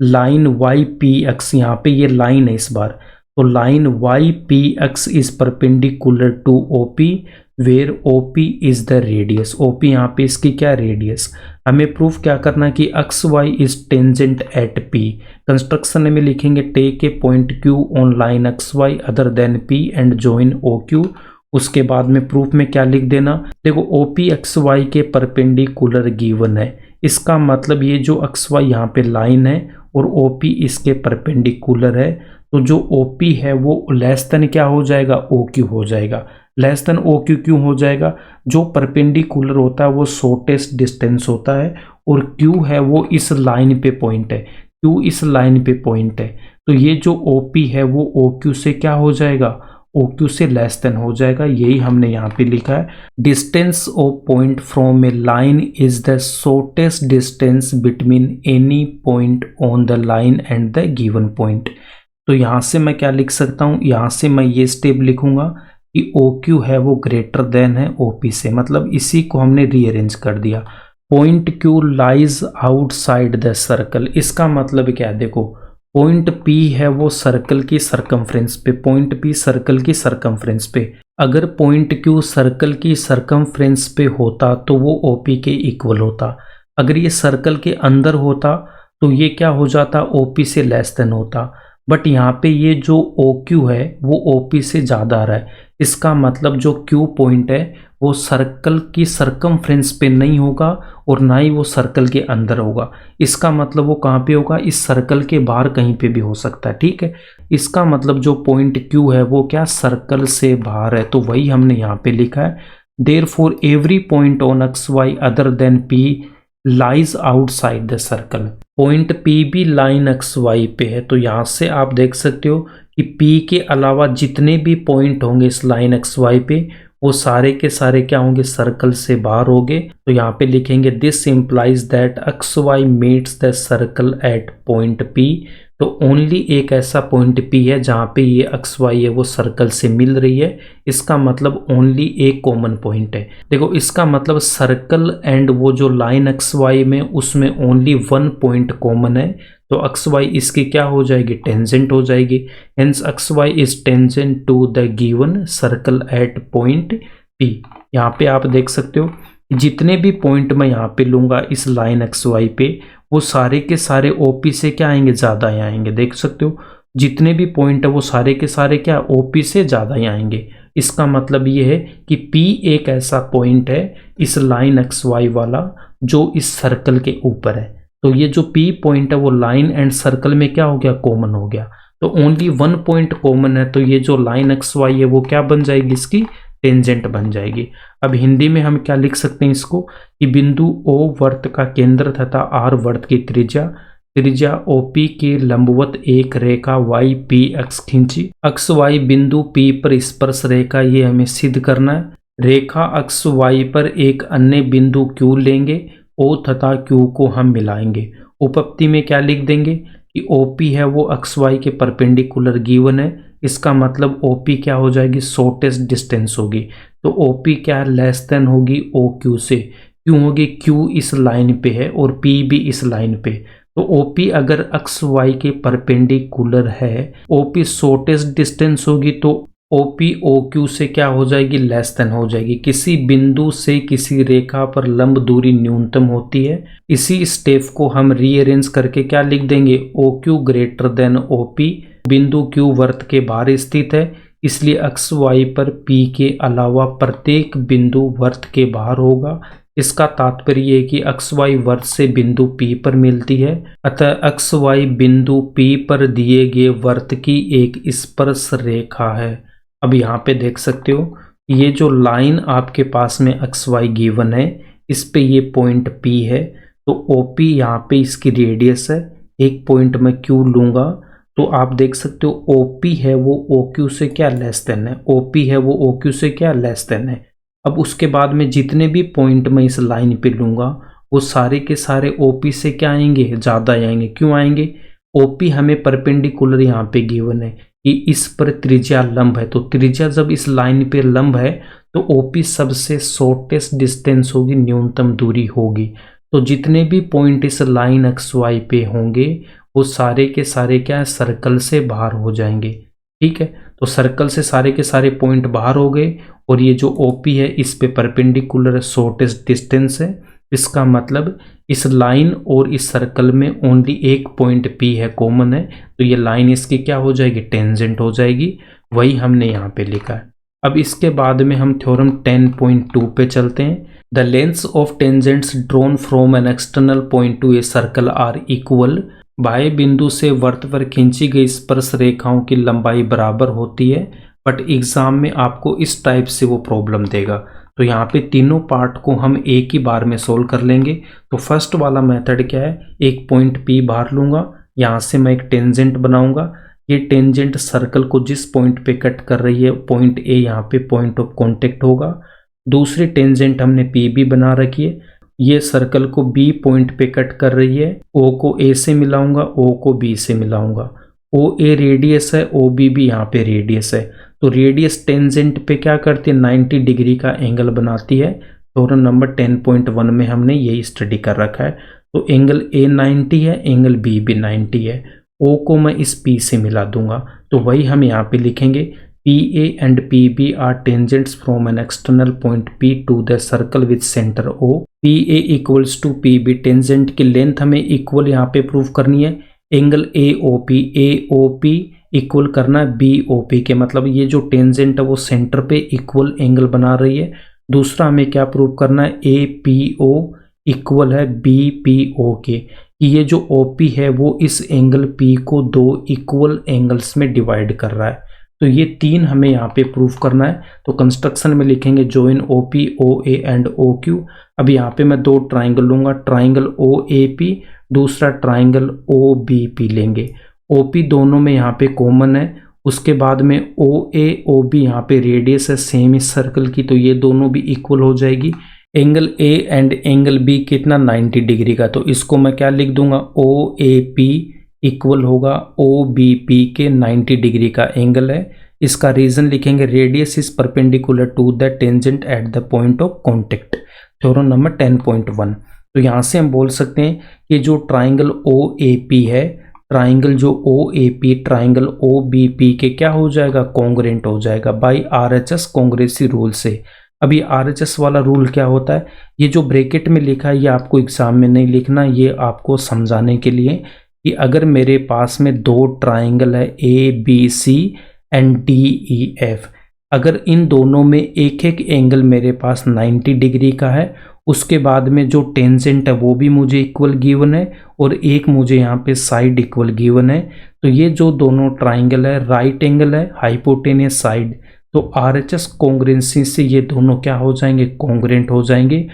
line YP यहाँ पे ये लाइन है इस बार, तो line YP is perpendicular to OP where OP is the radius. OP यहाँ पे इसकी क्या रेडियस। हमें प्रूफ क्या करना है कि X Y is tangent at P। Construction में लिखेंगे take a point Q on line X Y other than P and join OQ। उसके बाद में प्रूफ में क्या लिख देना, देखो OP अक्ष Y के परपेंडिकुलर गिवन है, इसका मतलब ये जो अक्ष Y यहाँ पे लाइन है और OP इसके परपेंडिकुलर है, तो जो OP है वो लेस देन क्या हो जाएगा, OQ हो जाएगा। लेस देन OQ क्यों हो जाएगा, जो परपेंडिकुलर होता है वो शॉर्टेस्ट डिस्टेंस होता है और Q है वो इस लाइन पे पॉइंट है, Q इस लाइन पे पॉइंट है, तो ये जो OP है वो OQ से क्या हो जाएगा, OQ से लेस देन हो जाएगा, यही हमने यहाँ पे लिखा है। Distance of point from A line is the shortest distance between any point on the line and the given point. तो यहाँ से मैं क्या लिख सकता हूँ, यहाँ से मैं ये स्टेप लिखूंगा कि OQ है वो ग्रेटर देन है OP से, मतलब इसी को हमने रीअरेंज कर दिया। Point Q lies outside the circle, इसका मतलब क्या है, देखो पॉइंट P है वो सर्कल की सरकमफ्रेंस पे, पॉइंट P सर्कल की सरकमफ्रेंस पे, अगर पॉइंट Q सर्कल की सरकमफ्रेंस पे होता तो वो OP के इक्वल होता। अगर ये सर्कल के अंदर होता तो ये क्या हो जाता, OP से लेस देन होता। बट यहाँ पे ये जो OQ है वो OP से ज़्यादा आ रहा है, इसका मतलब जो Q पॉइंट है वो सर्कल की सरकमफ्रेंस पे नहीं होगा और ना ही वो सर्कल के अंदर होगा। इसका मतलब वो कहाँ पे होगा, इस सर्कल के बाहर कहीं पे भी हो सकता है, ठीक है। इसका मतलब जो पॉइंट Q है वो क्या सर्कल से बाहर है, तो वही हमने यहाँ पे लिखा है। देयरफॉर एवरी पॉइंट ऑन अक्ष Y other than P lies outside the circle. Point P भी लाइन अक्ष Y पे है, तो यहाँ से आप देख सकते हो कि P के अलावा जितने भी पॉइंट होंगे इस लाइन अक्ष Y पे वो सारे के सारे क्या होंगे, सर्कल से बाहर होंगे। तो यहाँ पे लिखेंगे दिस इम्प्लाइज दैट अक्ष Y meets the circle at point P। तो ओनली एक ऐसा पॉइंट P है जहाँ पे ये अक्ष Y है वो सर्कल से मिल रही है, इसका मतलब ओनली एक कॉमन पॉइंट है। देखो इसका मतलब सर्कल एंड वो जो लाइन अक्ष Y में उसमें ओनली वन पॉइंट कॉमन है, तो अक्ष Y इसकी क्या हो जाएगी, टेंजेंट हो जाएगी। Hence X Y is tangent to the given circle at point P। यहाँ पे आप देख सकते हो जितने भी पॉइंट मैं यहाँ पे लूंगा इस लाइन अक्ष Y पे वो सारे के सारे OP से क्या आएंगे, ज़्यादा ही आएंगे। देख सकते हो जितने भी पॉइंट है वो सारे के सारे क्या OP से ज़्यादा ही आएंगे। इसका मतलब ये है कि P एक ऐसा पॉइंट है इस लाइन अक्ष Y वाला जो इस सर्कल के ऊपर है, तो ये जो P पॉइंट है वो लाइन एंड सर्कल में क्या हो गया, कॉमन हो गया। तो ओनली वन पॉइंट कॉमन है, तो ये जो लाइन XY है वो क्या बन जाएगी, इसकी टेंजेंट बन जाएगी। अब हिंदी में हम क्या लिख सकते हैं इसको, कि बिंदु O वर्त का केंद्र तथा R वर्त की त्रिज्या OP के लंबवत एक रेखा YPX खींची। अक्ष Y बिंदु P पर स्पर्श रेखा, ये हमें सिद्ध करना है। रेखा अक्ष Y पर एक अन्य बिंदु Q लेंगे, O तथा Q को हम मिलाएंगे। उपपत्ति में क्या लिख देंगे कि OP है वो अक्ष Y के परपेंडिकुलर गिवन है, इसका मतलब OP क्या हो जाएगी, शॉर्टेस्ट डिस्टेंस होगी। तो OP क्या है, लेस देन होगी OQ से। क्यों होगी, Q इस लाइन पे है और P भी इस लाइन पे। तो OP अगर अक्ष Y के परपेंडिकुलर है, OP शॉर्टेस्ट डिस्टेंस होगी, तो OP OQ से क्या हो जाएगी, लेस देन हो जाएगी। किसी बिंदु से किसी रेखा पर लंब दूरी न्यूनतम होती है। इसी स्टेप को हम रीअरेंज करके क्या लिख देंगे, OQ ग्रेटर देन OP। बिंदु Q वर्त के बाहर स्थित है, इसलिए अक्ष Y पर P के अलावा प्रत्येक बिंदु वर्त के बाहर होगा। इसका तात्पर्य है कि अक्ष Y वर्त से बिंदु P पर मिलती है, अतः अक्ष Y बिंदु P पर दिए गए वर्त की एक स्पर्श रेखा है। अब यहाँ पे देख सकते हो, ये जो लाइन आपके पास में अक्ष Y गिवन है, इस पे ये पॉइंट P है, तो OP यहाँ पे इसकी रेडियस है। एक पॉइंट मैं Q लूंगा, तो आप देख सकते हो OP है वो OQ से क्या लेस देन है, OP है वो OQ से क्या लेस देन है। अब उसके बाद में जितने भी पॉइंट मैं इस लाइन पे लूंगा, वो सारे के सारे OP से क्या आएंगे, ज़्यादा आएंगे। क्यों आएंगे, OP हमें परपेंडिकुलर यहाँ पे गिवन है कि इस पर त्रिज्या लंब है, तो त्रिज्या जब इस लाइन पे लंब है तो OP सबसे शॉर्टेस्ट डिस्टेंस होगी, न्यूनतम दूरी होगी। तो जितने भी पॉइंट इस लाइन अक्ष Y पे होंगे वो सारे के सारे क्या है, सर्कल से बाहर हो जाएंगे। ठीक है, तो सर्कल से सारे के सारे पॉइंट बाहर हो गए और ये जो OP है इस पे परपेंडिकुलर शॉर्टेस्ट डिस्टेंस है। इसका मतलब इस लाइन और इस सर्कल में ओनली एक पॉइंट P है, कॉमन है, तो ये लाइन इसकी क्या हो जाएगी, टेंजेंट हो जाएगी। वही हमने यहाँ पे लिखा है। अब इसके बाद में हम थ्योरम 10.2 पे चलते हैं। The lengths of tangents drawn from an external point to a circle are equal. बाह्य बिंदु से वर्त पर खींची गई स्पर्श रेखाओं की लंबाई बराबर होती है, बट एग्जाम में आपको इस टाइप से वो प्रॉब्लम देगा। तो यहाँ पे तीनों पार्ट को हम एक ही बार में सोल्व कर लेंगे। तो फर्स्ट वाला मेथड क्या है, एक पॉइंट P बाहर लूंगा, यहाँ से मैं एक टेंजेंट बनाऊंगा। ये टेंजेंट सर्कल को जिस पॉइंट पे कट कर रही है, पॉइंट A यहाँ पे पॉइंट ऑफ कॉन्टेक्ट होगा। दूसरी टेंजेंट हमने PB बना रखी है, ये सर्कल को B पॉइंट पे कट कर रही है। O को A से मिलाऊंगा, O को B से मिलाऊंगा। OA रेडियस है, OB भी यहाँ पे रेडियस है। तो रेडियस टेंजेंट पे क्या करती है, 90 डिग्री का एंगल बनाती है। थ्योरम नंबर 10.1 में हमने यही स्टडी कर रखा है। तो एंगल A 90 है, एंगल B भी 90 है। O को मैं इस P से मिला दूंगा, तो वही हम यहाँ पे लिखेंगे, PA and PB are tangents from an external point P to the circle with center O. PA equals to PB, tangent की लेंथ हमें इक्वल यहाँ पे प्रूव करनी है। एंगल AOP इक्वल करना है BOP के, मतलब ये जो टेंजेंट है वो सेंटर पे इक्वल एंगल बना रही है। दूसरा हमें क्या प्रूव करना है, APO इक्वल है BPO के, ये जो OP है वो इस एंगल P को दो इक्वल एंगल्स में डिवाइड कर रहा है। तो ये तीन हमें यहाँ पे प्रूफ करना है। तो कंस्ट्रक्शन में लिखेंगे join OP, OA and OQ। अब यहाँ पे मैं दो ट्राइंगल लूंगा, ट्राइंगल OAP, दूसरा ट्राइंगल OBP लेंगे। OP दोनों में यहाँ पे कॉमन है। उसके बाद में OA OB यहाँ पे रेडियस है सेम इस सर्कल की, तो ये दोनों भी इक्वल हो जाएगी। Angle A and angle B कितना 90 डिग्री का, तो इसको मैं क्या लिख दूंगा, OAP इक्वल होगा OBP के 90 डिग्री का एंगल है। इसका रीजन लिखेंगे, radius is perpendicular to the tangent at the point of contact. Theorem number 10.1। तो यहाँ से हम बोल सकते हैं कि जो ट्राइंगल OAP है, ट्राइंगल जो OAP ट्राइंगल OBP के क्या हो जाएगा, कॉन्ग्रुएंट हो जाएगा बाय RHS कॉन्ग्रुएंसी रूल से। अब ये RHS वाला रूल क्या होता है, ये जो ब्रैकेट में लिखा है ये आपको एग्जाम में नहीं लिखना, ये आपको समझाने के लिए कि अगर मेरे पास में दो ट्राइंगल है ABC एंड DEF, अगर इन दोनों में एक एक एंगल मेरे पास 90 डिग्री का है उसके बाद में जो टेंजेंट है वो भी मुझे इक्वल गिवन है और एक मुझे यहाँ पे साइड इक्वल गिवन है। तो ये जो दोनों ट्राइंगल है राइट एंगल है, हाइपोटेनियस साइड, तो RHS कॉन्ग्रुएंसी से ये दोनों क्या हो जाएंगे, कॉन्ग्रुएंट हो जाएंगे।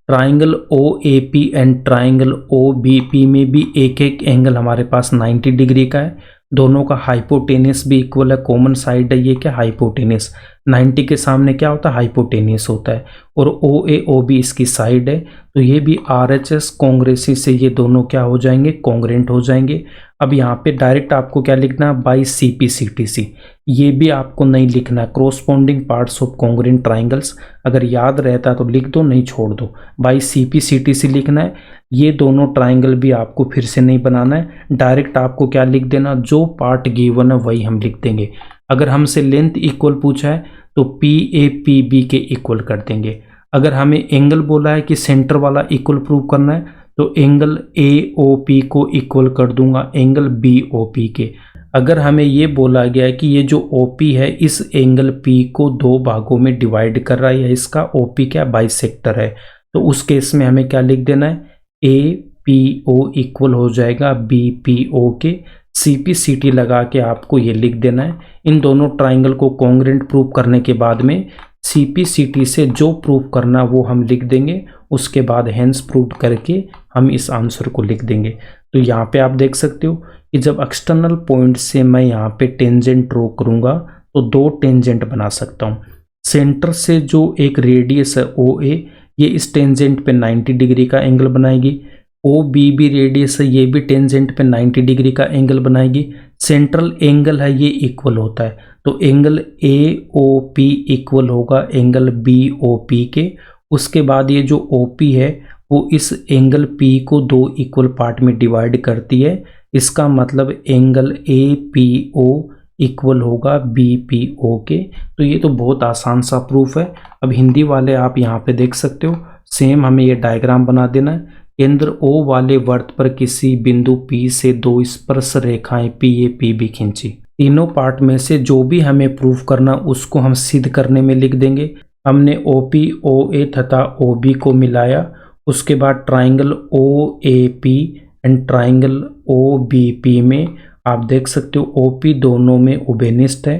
Triangle OAP and triangle OBP में भी एक एक एंगल हमारे पास 90 डिग्री का है, दोनों का हाइपोटेनियस भी इक्वल है, कॉमन साइड है ये क्या, हाइपोटेनियस। 90 के सामने क्या होता है, हाइपोटेनियस होता है, और OAOB इसकी साइड है, तो ये भी RHS कॉन्ग्रुएंसी से ये दोनों क्या हो जाएंगे, कॉन्ग्रुएंट हो जाएंगे। अब यहाँ पे डायरेक्ट आपको क्या लिखना है, बाई CPCTC, ये भी आपको नहीं लिखना, corresponding parts of congruent triangles, अगर याद रहता तो लिख दो, नहीं छोड़ दो, बाई CPCTC लिखना है। ये दोनों ट्राइंगल भी आपको फिर से नहीं बनाना है, डायरेक्ट आपको क्या लिख देना, जो पार्ट गिवन है वही हम लिख देंगे। अगर हमसे लेंथ इक्वल पूछा है तो PAPB के इक्वल कर देंगे। अगर हमें एंगल बोला है कि सेंटर वाला इक्वल प्रूव करना है तो एंगल AOP को इक्वल कर दूंगा एंगल BOP के। अगर हमें ये बोला गया है कि ये जो OP है इस एंगल P को दो भागों में डिवाइड कर रहा है, या इसका OP क्या बाइसेक्टर है, तो उस केस में हमें क्या लिख देना है, APO इक्वल हो जाएगा BPO के। CPCT लगा के आपको ये लिख देना है। इन दोनों ट्राइंगल को कॉन्ग्रुएंट प्रूव करने के बाद में CPCT से जो प्रूव करना वो हम लिख देंगे, उसके बाद हेंस प्रूव करके हम इस आंसर को लिख देंगे। तो यहाँ पे आप देख सकते हो कि जब एक्सटर्नल पॉइंट से मैं यहाँ पे टेंजेंट ड्रॉ करूँगा तो दो टेंजेंट बना सकता हूँ। सेंटर से जो एक रेडियस है OA, ये इस टेंजेंट पे 90 डिग्री का एंगल बनाएगी। OBB रेडियस है, ये भी टेंजेंट पे 90 डिग्री का एंगल बनाएगी। सेंट्रल एंगल है, ये इक्वल होता है, तो एंगल AOP इक्वल होगा एंगल BOP के। उसके बाद ये जो OP है वो इस एंगल P को दो इक्वल पार्ट में डिवाइड करती है, इसका मतलब एंगल APO इक्वल होगा BPO के। तो ये तो बहुत आसान सा प्रूफ है। अब हिंदी वाले आप यहाँ पे देख सकते हो, सेम हमें ये डायग्राम बना देना है। केंद्र O वाले वृत्त पर किसी बिंदु P से दो स्पर्श रेखाएं PAPB खींची। तीनों पार्ट में से जो भी हमें प्रूफ करना उसको हम सिद्ध करने में लिख देंगे। हमने OP, OA तथा OB को मिलाया, उसके बाद triangle OAP and triangle OBP में आप देख सकते हो OP दोनों में ओबेनिस्ट है,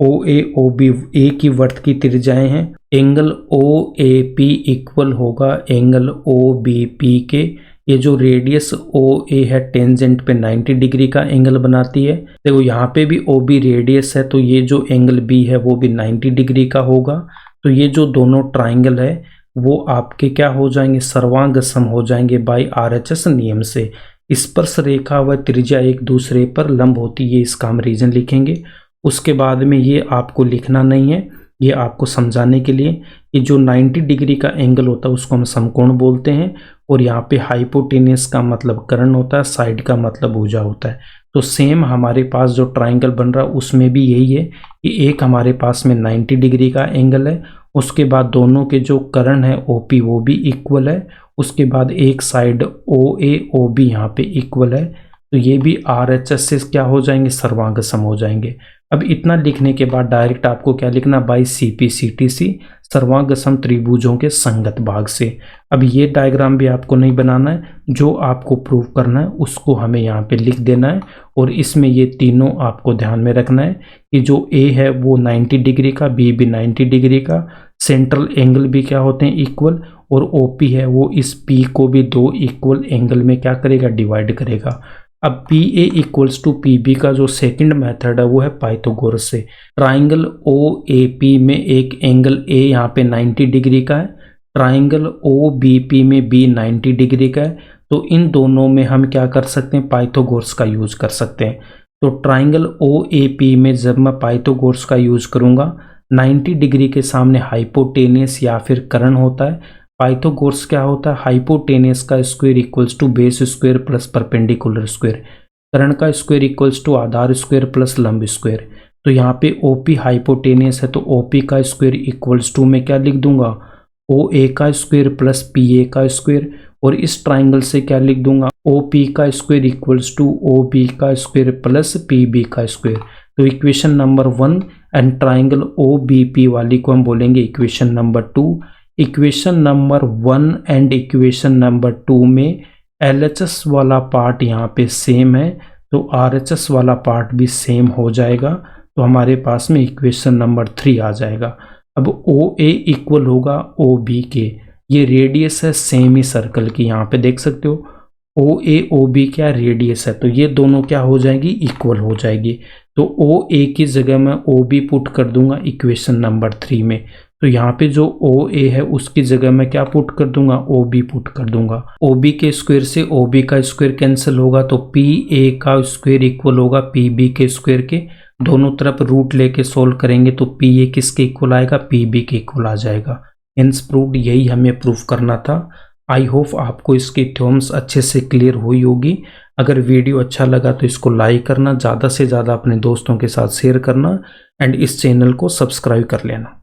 OA OB एक ही वृत्त की त्रिज्याएं हैं। एंगल OAP इक्वल होगा एंगल OBP के। ये जो रेडियस OA है टेंजेंट पे 90 डिग्री का एंगल बनाती है। देखो यहाँ पे भी OB रेडियस है, तो ये जो एंगल B है वो भी 90 डिग्री का होगा। तो ये जो दोनों ट्राइंगल है वो आपके क्या हो जाएंगे, सर्वांग सम हो जाएंगे बाय RHS नियम से। स्पर्श रेखा व त्रिज्या एक दूसरे पर लंब होती है, इसका हम रीजन लिखेंगे। उसके बाद में ये आपको लिखना नहीं है, ये आपको समझाने के लिए कि जो 90 डिग्री का एंगल होता है उसको हम समकोण बोलते हैं, और यहाँ पे हाइपोटेनियस का मतलब कर्ण होता है, साइड का मतलब भुजा होता है। तो सेम हमारे पास जो ट्राइंगल बन रहा है उसमें भी यही है कि एक हमारे पास में 90 डिग्री का एंगल है, उसके बाद दोनों के जो कर्ण है OP वो भी इक्वल है, उसके बाद एक साइड OA OB यहाँ पे इक्वल है, तो ये भी RHS से क्या हो जाएंगे, सर्वांग सम हो जाएंगे। अब इतना लिखने के बाद डायरेक्ट आपको क्या लिखना, बाई CPCTC, सर्वांग सम त्रिभुजों के संगत भाग से। अब ये डायग्राम भी आपको नहीं बनाना है, जो आपको प्रूव करना है उसको हमें यहाँ पे लिख देना है, और इसमें ये तीनों आपको ध्यान में रखना है कि जो A है वो 90 डिग्री का, B भी 90 डिग्री का, सेंट्रल एंगल भी क्या होते हैं, इक्वल, और OP है वो इस P को भी दो इक्वल एंगल में क्या करेगा, डिवाइड करेगा। अब PA इक्वल्स टू PB का जो सेकंड मेथड है वो है पाइथागोरस से। ट्राइंगल OAP में एक एंगल A यहाँ पे 90 डिग्री का है, ट्राइंगल OBP में B 90 डिग्री का है, तो इन दोनों में हम क्या कर सकते हैं, पाइथागोरस का यूज कर सकते हैं। तो ट्राइंगल OAP में जब मैं पाइथागोरस का यूज करूंगा, 90 डिग्री के सामने हाइपोटेनियस या फिर कर्ण होता है। पाइथागोरस क्या होता है, हाइपोटेनियस का square equals to base square plus perpendicular square, कर्ण का स्क्वायर इक्वल्स टू आधार स्क्वायर प्लस लंब स्क्वायर। तो यहाँ पे OP हाइपोटेनियस है, तो OP का स्क्वायर इक्वल्स टू मैं क्या लिख दूंगा, OA का स्क्वायर प्लस PA का स्क्वायर, और इस ट्राइंगल से क्या लिख दूंगा, OP का स्क्वायर इक्वल्स टू OB का स्क्वायर प्लस PB का स्क्वायर। तो equation number 1 and triangle OBP वाली को हम बोलेंगे equation number 2। Equation number 1 and equation number 2 में LHS वाला पार्ट यहाँ पे सेम है तो RHS वाला पार्ट भी सेम हो जाएगा, तो हमारे पास में इक्वेशन नंबर 3 आ जाएगा। अब OA इक्वल होगा OB के, ये रेडियस है सेम ही सर्कल की, यहाँ पे देख सकते हो OA OB क्या रेडियस है, तो ये दोनों क्या हो जाएगी, इक्वल हो जाएगी। तो OA की जगह मैं OB पुट कर दूंगा इक्वेशन नंबर 3 में, तो यहाँ पे जो OA है उसकी जगह मैं क्या पुट कर दूंगा, OB पुट कर दूंगा। OB के स्क्वायर से OB का स्क्वायर कैंसिल होगा, तो PA का स्क्वायर इक्वल होगा PB के स्क्वायर के, दोनों तरफ रूट लेके सोल्व करेंगे तो PA किसके इक्वल आएगा, PB के इक्वल आ जाएगा। हेंस प्रूव्ड, यही हमें प्रूफ करना था। आई होप आपको इसकी थ्योरम्स अच्छे से क्लियर हुई होगी। अगर वीडियो अच्छा लगा तो इसको लाइक करना, ज़्यादा से ज़्यादा अपने दोस्तों के साथ शेयर करना एंड इस चैनल को सब्सक्राइब कर लेना।